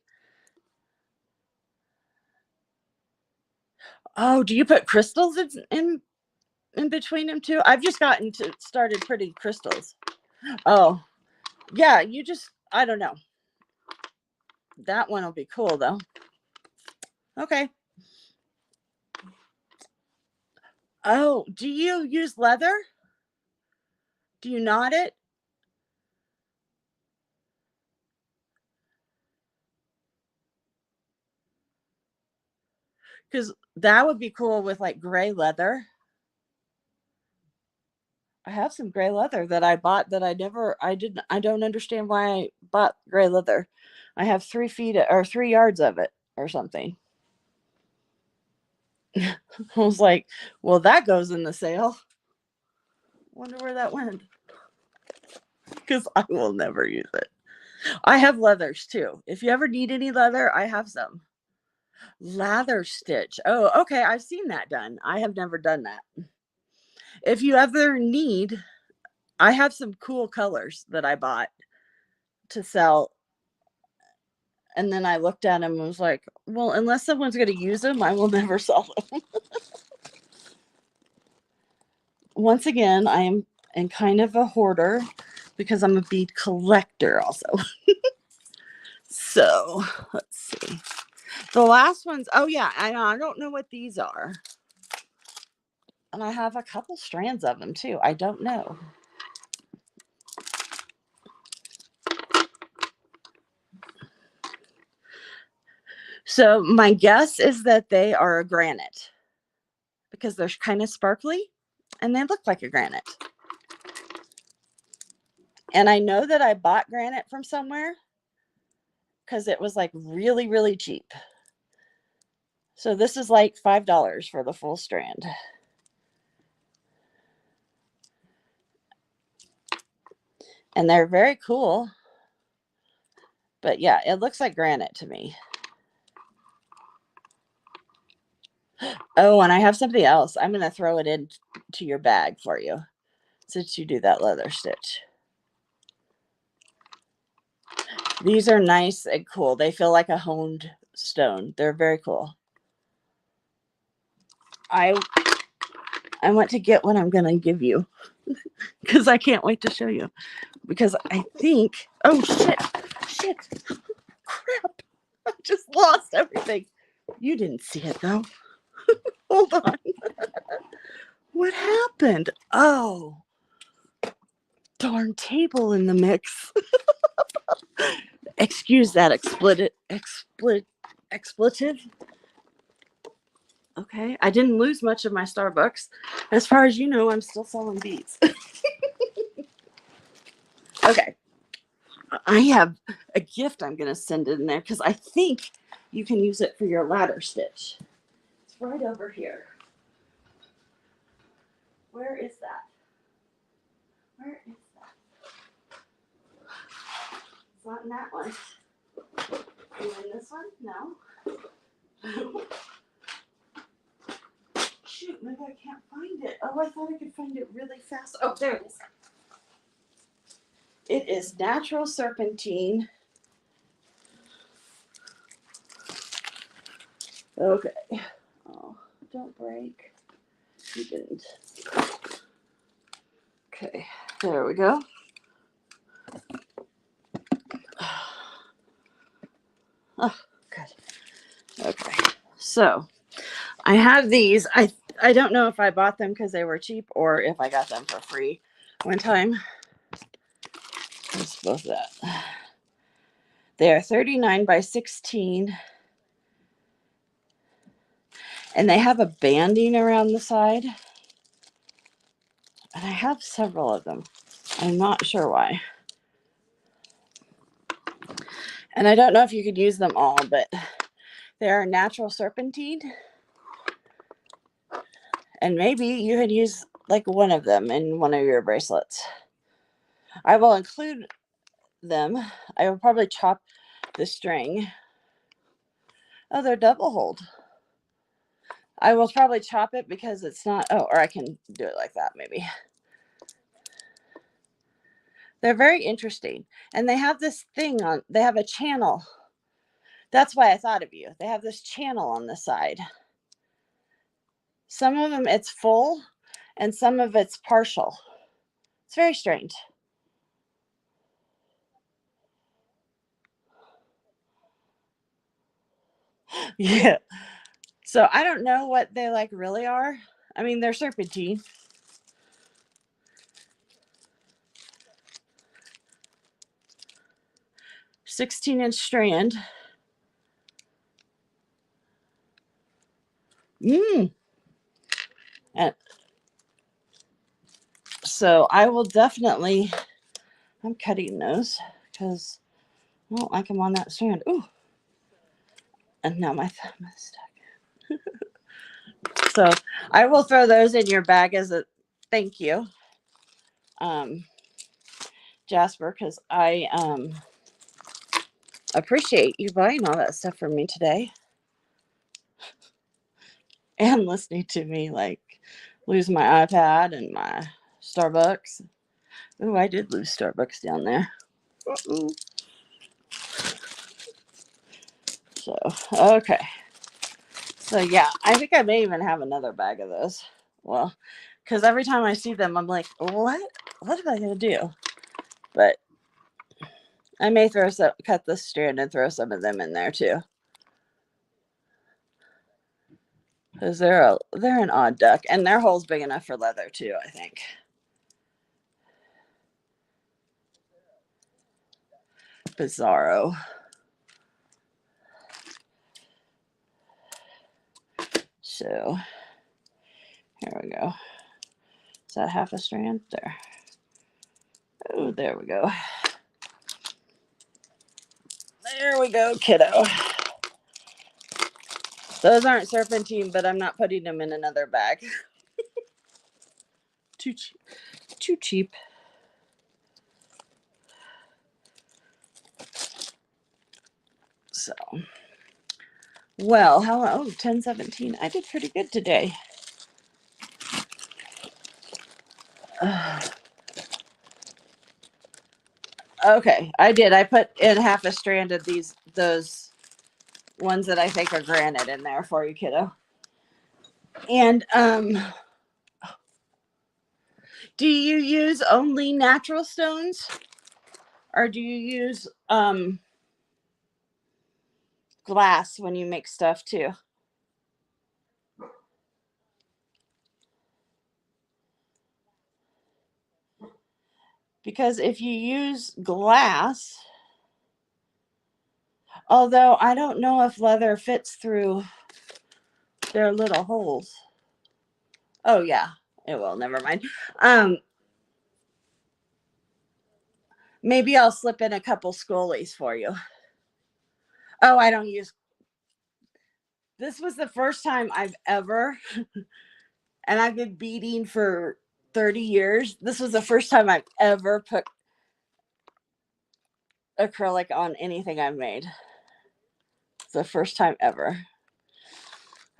Oh, do you put crystals in between them too? I've just gotten to started pretty crystals. Oh, yeah. You just, I don't know. That one will be cool though. Okay. Oh, do you use leather? Do you knot it? Because that would be cool with like gray leather. I have some gray leather that I bought that I don't understand why I bought gray leather. I have 3 feet or 3 yards of it or something. I was like, well, that goes in the sale. Wonder where that went. Because I will never use it. I have leathers too. If you ever need any leather, I have some. Lather stitch. Oh, okay. I've seen that done. I have never done that. If you ever need, I have some cool colors that I bought to sell. And then I looked at them and was like, well, unless someone's going to use them, I will never sell them. Once again, I am kind of a hoarder because I'm a bead collector also. So let's see. The last ones. Oh, yeah. I don't know what these are. And I have a couple strands of them too. I don't know. So my guess is that they are a granite because they're kind of sparkly and they look like a granite. And I know that I bought granite from somewhere because it was like really, really cheap. So this is like $5 for the full strand. And they're very cool. But yeah, it looks like granite to me. Oh, and I have something else. I'm going to throw it into your bag for you since you do that leather stitch. These are nice and cool. They feel like a honed stone. They're very cool. I want to get what I'm going to give you because I can't wait to show you. Because I think, oh, shit, crap. I just lost everything. You didn't see it, though. Hold on. What happened? Oh, darn table in the mix. Excuse that expletive. Okay, I didn't lose much of my Starbucks. As far as you know, I'm still selling beads. Okay, I have a gift I'm going to send in there because I think you can use it for your ladder stitch. It's right over here. Where is that? Where is that? It's not in that one. Are you in this one? No. Shoot, maybe I can't find it. Oh, I thought I could find it really fast. Oh, there it is. It is natural serpentine. Okay. Oh, don't break. You didn't. Okay, there we go. Oh, good. Okay. So I have these. I don't know if I bought them because they were cheap or if I got them for free one time. It's both that. They are 39 by 16. And they have a banding around the side. And I have several of them. I'm not sure why. And I don't know if you could use them all, but they are natural serpentine. And maybe you could use like one of them in one of your bracelets. I will include them. I will probably chop the string. Oh, they're double hold. I will probably chop it because it's not, oh, or I can do it like that maybe. They're very interesting. And they have this thing on, they have a channel. That's why I thought of you. They have this channel on the side. Some of them it's full and some of it's partial. It's very strange. Yeah. So I don't know what they like really are. I mean, they're serpentine. "16-inch strand. And so I will definitely, I'm cutting those because I don't like them on that strand. Ooh. And now my thumb is stuck. So I will throw those in your bag as a thank you, Jasper, because I appreciate you buying all that stuff for me today and listening to me like lose my iPad and my Starbucks. Ooh, I did lose Starbucks down there. Uh-oh. So, okay. So, yeah, I think I may even have another bag of those. Well, because every time I see them, I'm like, what? What am I going to do? But I may cut this strand and throw some of them in there too. Because they're an odd duck. And their hole's big enough for leather too, I think. Bizarro. So, here we go. Is that half a strand? There. Oh, there we go. There we go, kiddo. Those aren't serpentine, but I'm not putting them in another bag. Too cheap. Too cheap. So, well, how, oh, 10:17. I did pretty good today. Okay, I did. I put in half a strand of those ones that I think are granite in there for you, kiddo. And do you use only natural stones, or do you use glass when you make stuff too? Because if you use glass, although I don't know if leather fits through their little holes. Oh yeah, it will. Never mind. Maybe I'll slip in a couple schoolies for you. Oh, I don't use. This was the first time I've ever, and I've been beading for 30 years. This was the first time I've ever put acrylic on anything I've made. It's the first time ever.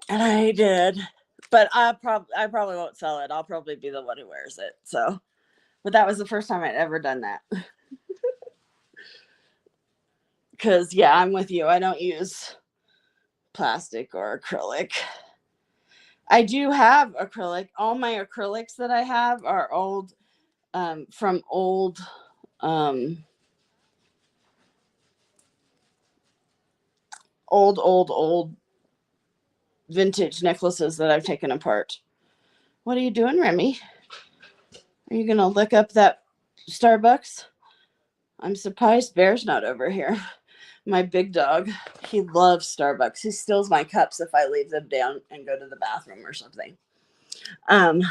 And I did. But I probably won't sell it. I'll probably be the one who wears it. So, but that was the first time I'd ever done that. Cuz yeah, I'm with you. I don't use plastic or acrylic. I do have acrylic. All my acrylics that I have are old from old old vintage necklaces that I've taken apart. What are you doing, Remy? Are you going to look up that Starbucks? I'm surprised Bear's not over here. My big dog, he loves Starbucks. He steals my cups if I leave them down and go to the bathroom or something. Oh,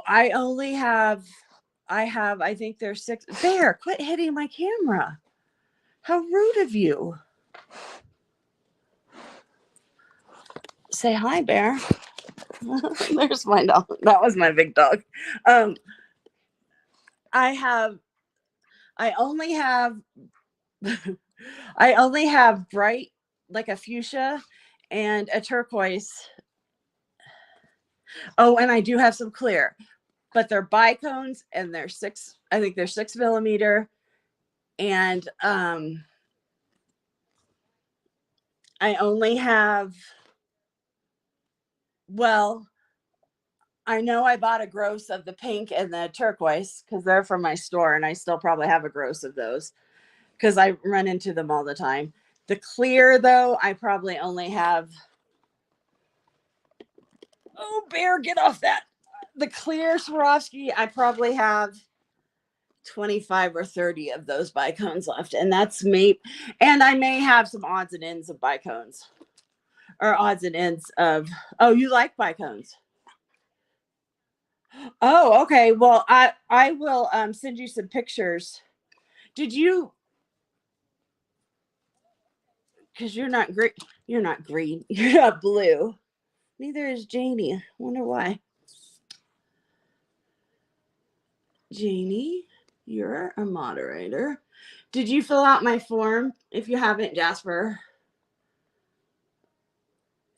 I think there's 6. Bear, quit hitting my camera. How rude of you. Say hi, Bear. There's my dog. That was my big dog. I only have bright, like a fuchsia and a turquoise. Oh, and I do have some clear, but they're bicones and they're 6, I think they're 6mm. And I only have, well, I know I bought a gross of the pink and the turquoise because they're from my store, and I still probably have a gross of those because I run into them all the time. The clear, though, I probably only have. Oh, Bear, get off that. The clear Swarovski, I probably have 25 or 30 of those bicones left, and that's me. And I may have some odds and ends of bicones, or odds and ends of. Oh, you like bicones? Oh, okay. Well, I will send you some pictures. Did you? Because you're not green. You're not green. You're not blue. Neither is Janie. Wonder why. Janie, you're a moderator. Did you fill out my form? If you haven't, Jasper,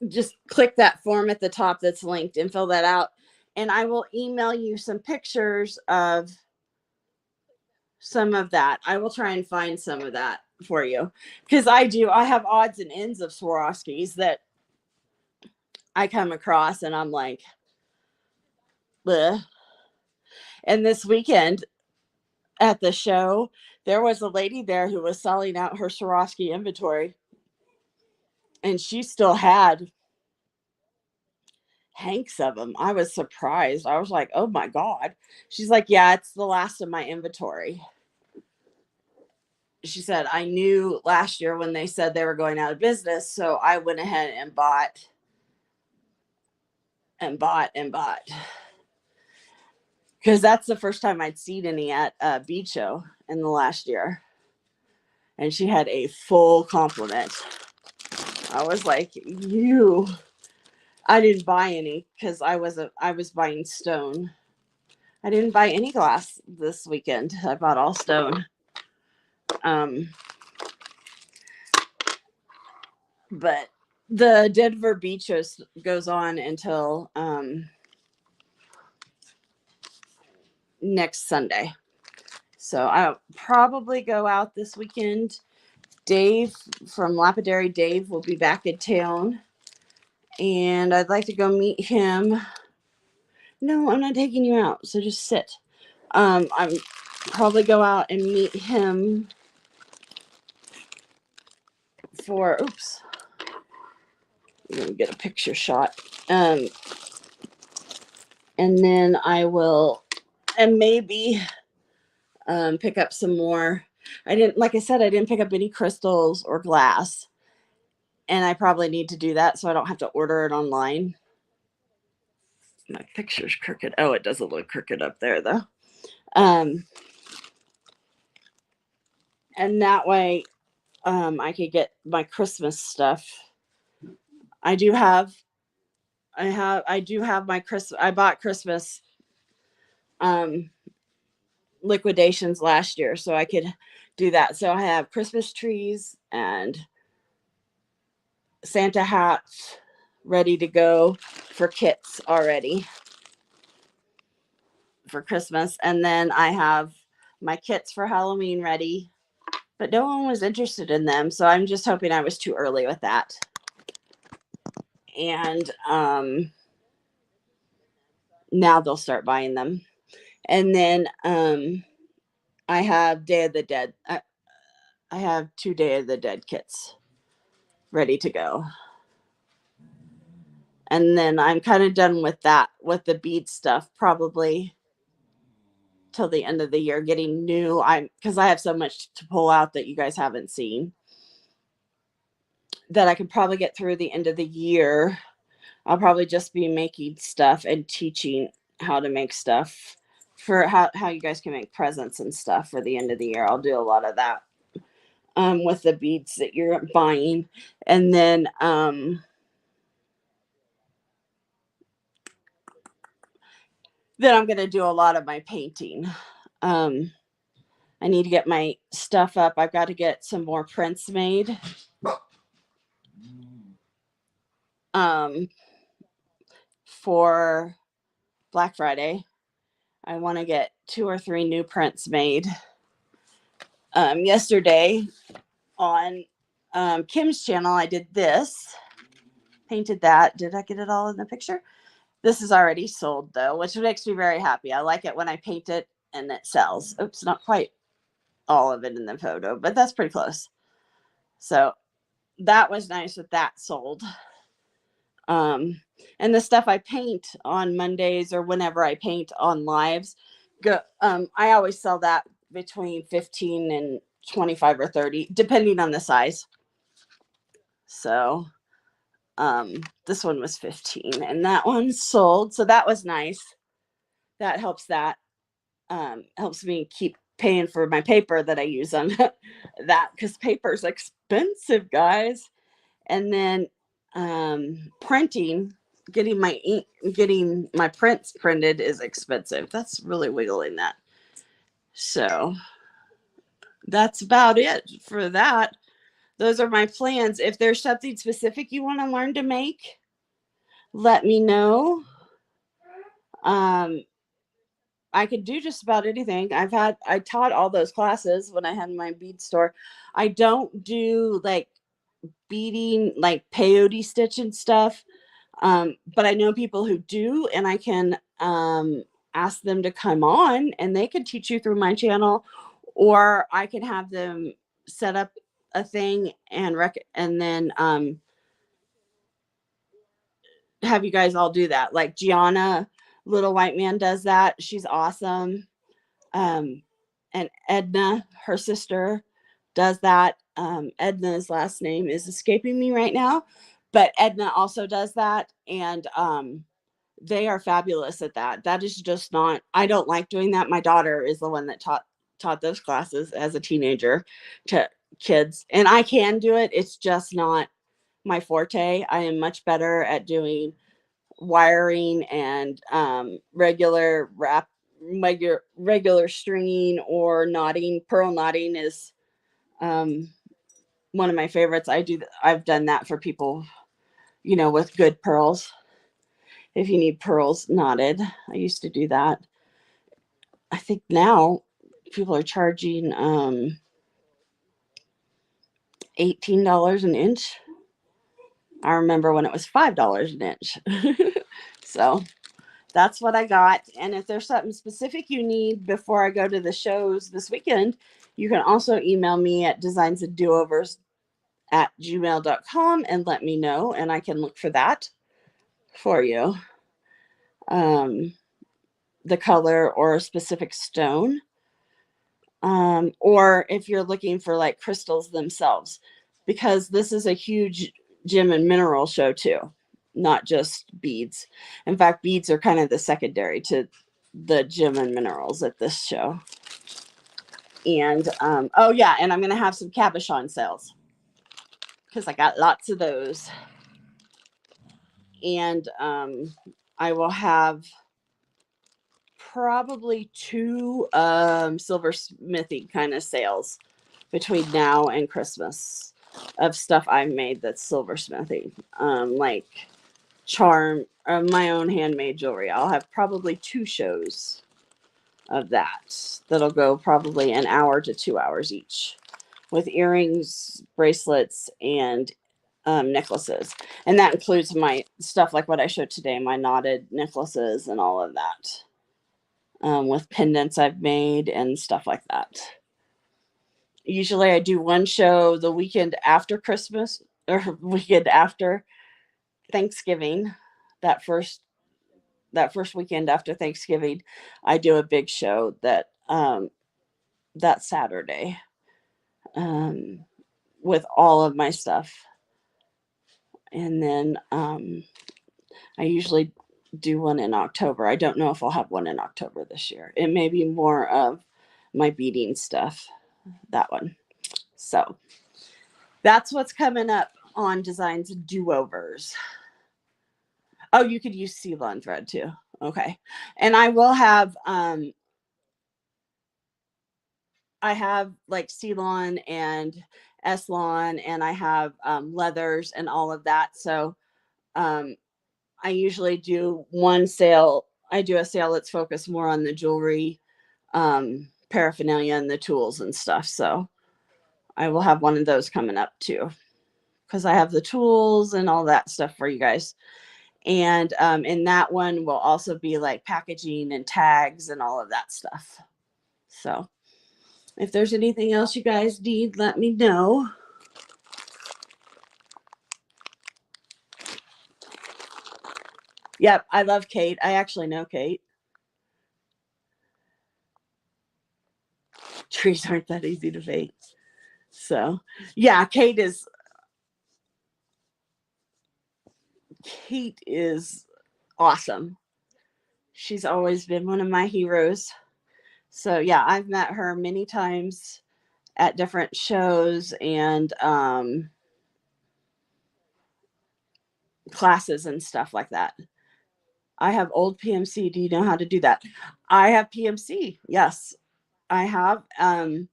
just click that form at the top that's linked and fill that out. And I will email you some pictures of some of that. I will try and find some of that for you. Because I have odds and ends of Swarovskis that I come across and I'm like, bleh. And this weekend at the show, there was a lady there who was selling out her Swarovski inventory. And she still had hanks of them. I was surprised. I was like, oh my God. She's like, yeah, it's the last of my inventory. She said, I knew last year when they said they were going out of business. So I went ahead and bought and bought and bought. Because that's the first time I'd seen any at a Bead show in the last year. And she had a full complement. I was like, I didn't buy any because I was buying stone. I didn't buy any glass this weekend. I bought all stone. But the Denver Bead show goes on until next Sunday. So I'll probably go out this weekend. Dave from Lapidary Dave will be back in town. And I'd like to go meet him. No, I'm not taking you out. So just sit. I'm probably go out and meet him for, oops. Let me get a picture shot. And then I will, and maybe pick up some more. Like I said, I didn't pick up any crystals or glass. And I probably need to do that so I don't have to order it online. My picture's crooked. Oh, it doesn't look crooked up there though. And that way I could get my Christmas stuff. I do have my Christmas. I bought Christmas liquidations last year so I could do that. So I have Christmas trees and Santa hats ready to go for kits already for Christmas. And then I have my kits for Halloween ready, but no one was interested in them. So I'm just hoping I was too early with that. And now they'll start buying them. And then I have Day of the Dead. I have 2 Day of the Dead kits ready to go. And then I'm kind of done with that, with the bead stuff, probably till the end of the year, getting new. Because I have so much to pull out that you guys haven't seen, that I can probably get through the end of the year. I'll probably just be making stuff and teaching how to make stuff for how you guys can make presents and stuff for the end of the year. I'll do a lot of that with the beads that you're buying. And then I'm going to do a lot of my painting. I need to get my stuff up. I've got to get some more prints made. For Black Friday. I want to get 2 or 3 new prints made. Yesterday on Kim's channel, I did this, painted that. Did I get it all in the picture? This is already sold though, which makes me very happy. I like it when I paint it and it sells. Oops, not quite all of it in the photo, but that's pretty close. So that was nice that that sold. And the stuff I paint on Mondays or whenever I paint on lives, I always sell that between 15 and 25 or 30, depending on the size. So this one was 15 and that one sold. So that was nice. That helps helps me keep paying for my paper that I use on that, because paper is expensive, guys. And then printing, getting my prints printed is expensive. That's really wiggling that. So that's about it for that. Those are my plans. If there's something specific you want to learn to make, let me know. I could do just about anything. I taught all those classes when I had my bead store. I don't do like beading, like peyote stitch and stuff. But I know people who do, and I can ask them to come on and they can teach you through my channel, or I can have them set up a thing and then have you guys all do that. Like Gianna, Little White Man, does that. She's awesome. And Edna, her sister, does that. Edna's last name is escaping me right now, but Edna also does that. And they are fabulous at that. That is just not, I don't like doing that. My daughter is the one that taught those classes as a teenager to kids, and I can do it. It's just not my forte. I am much better at doing wiring and regular stringing or knotting. Pearl knotting is one of my favorites. I've done that for people, with good pearls. If you need pearls knotted, I used to do that. I think now people are charging $18 an inch. I remember when it was $5 an inch. So that's what I got. And if there's something specific you need before I go to the shows this weekend, you can also email me at designsanddoovers@gmail.com and let me know, and I can look for that for you. The color or a specific stone. Or if you're looking for like crystals themselves, because this is a huge gem and mineral show too, not just beads. In fact, beads are kind of the secondary to the gem and minerals at this show. And oh yeah, and I'm gonna have some cabochon sales because I got lots of those. And I will have probably 2 silversmithing kind of sales between now and Christmas of stuff I've made that's silversmithing, like my own handmade jewelry. I'll have probably 2 shows of that'll go probably an hour to 2 hours each, with earrings, bracelets, and necklaces. And that includes my stuff like what I showed today, my knotted necklaces and all of that, with pendants I've made and stuff like that. Usually I do one show the weekend after Christmas or weekend after Thanksgiving. That first weekend after Thanksgiving, I do a big show that Saturday with all of my stuff. And then I usually do one in October. I don't know if I'll have one in October this year. It may be more of my beading stuff, that one. So that's what's coming up on Designs and Do-Overs. Oh, you could use Ceylon thread too. Okay. And I will have I have like Ceylon and Eslon, and I have leathers and all of that. So I usually do one sale. I do a sale that's focused more on the jewelry, paraphernalia, and the tools and stuff. So I will have one of those coming up too, because I have the tools and all that stuff for you guys. And in that one will also be like packaging and tags and all of that stuff. So if there's anything else you guys need, let me know. Yep, I love Kate. I actually know Kate. Trees aren't that easy to paint. So yeah, Kate is awesome. She's always been one of my heroes. So yeah, I've met her many times at different shows and classes and stuff like that. I have old PMC. Do you know how to do that? I have PMC. Yes, I have. I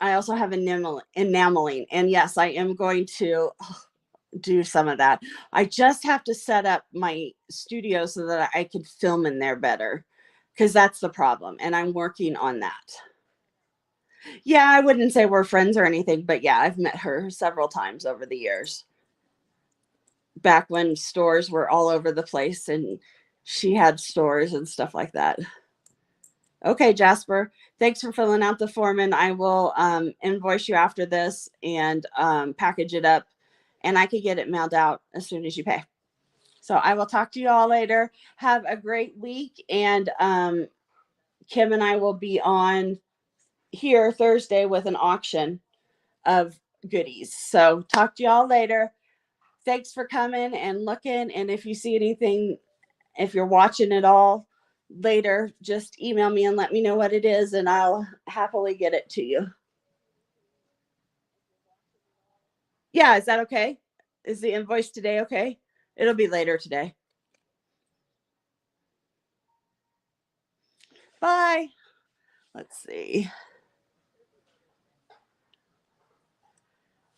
also have enameling. And yes, I am going to do some of that. I just have to set up my studio so that I can film in there better, because that's the problem. And I'm working on that. Yeah, I wouldn't say we're friends or anything, but yeah, I've met her several times over the years. Back when stores were all over the place and she had stores and stuff like that. Okay, Jasper, thanks for filling out the form, and I will invoice you after this and package it up, and I can get it mailed out as soon as you pay. So I will talk to you all later. Have a great week, and Kim and I will be on here Thursday with an auction of goodies. So talk to y'all later. Thanks for coming and looking. And if you see anything, if you're watching it all later, just email me and let me know what it is, and I'll happily get it to you. Yeah, is that okay? Is the invoice today okay? It'll be later today. Bye. Let's see.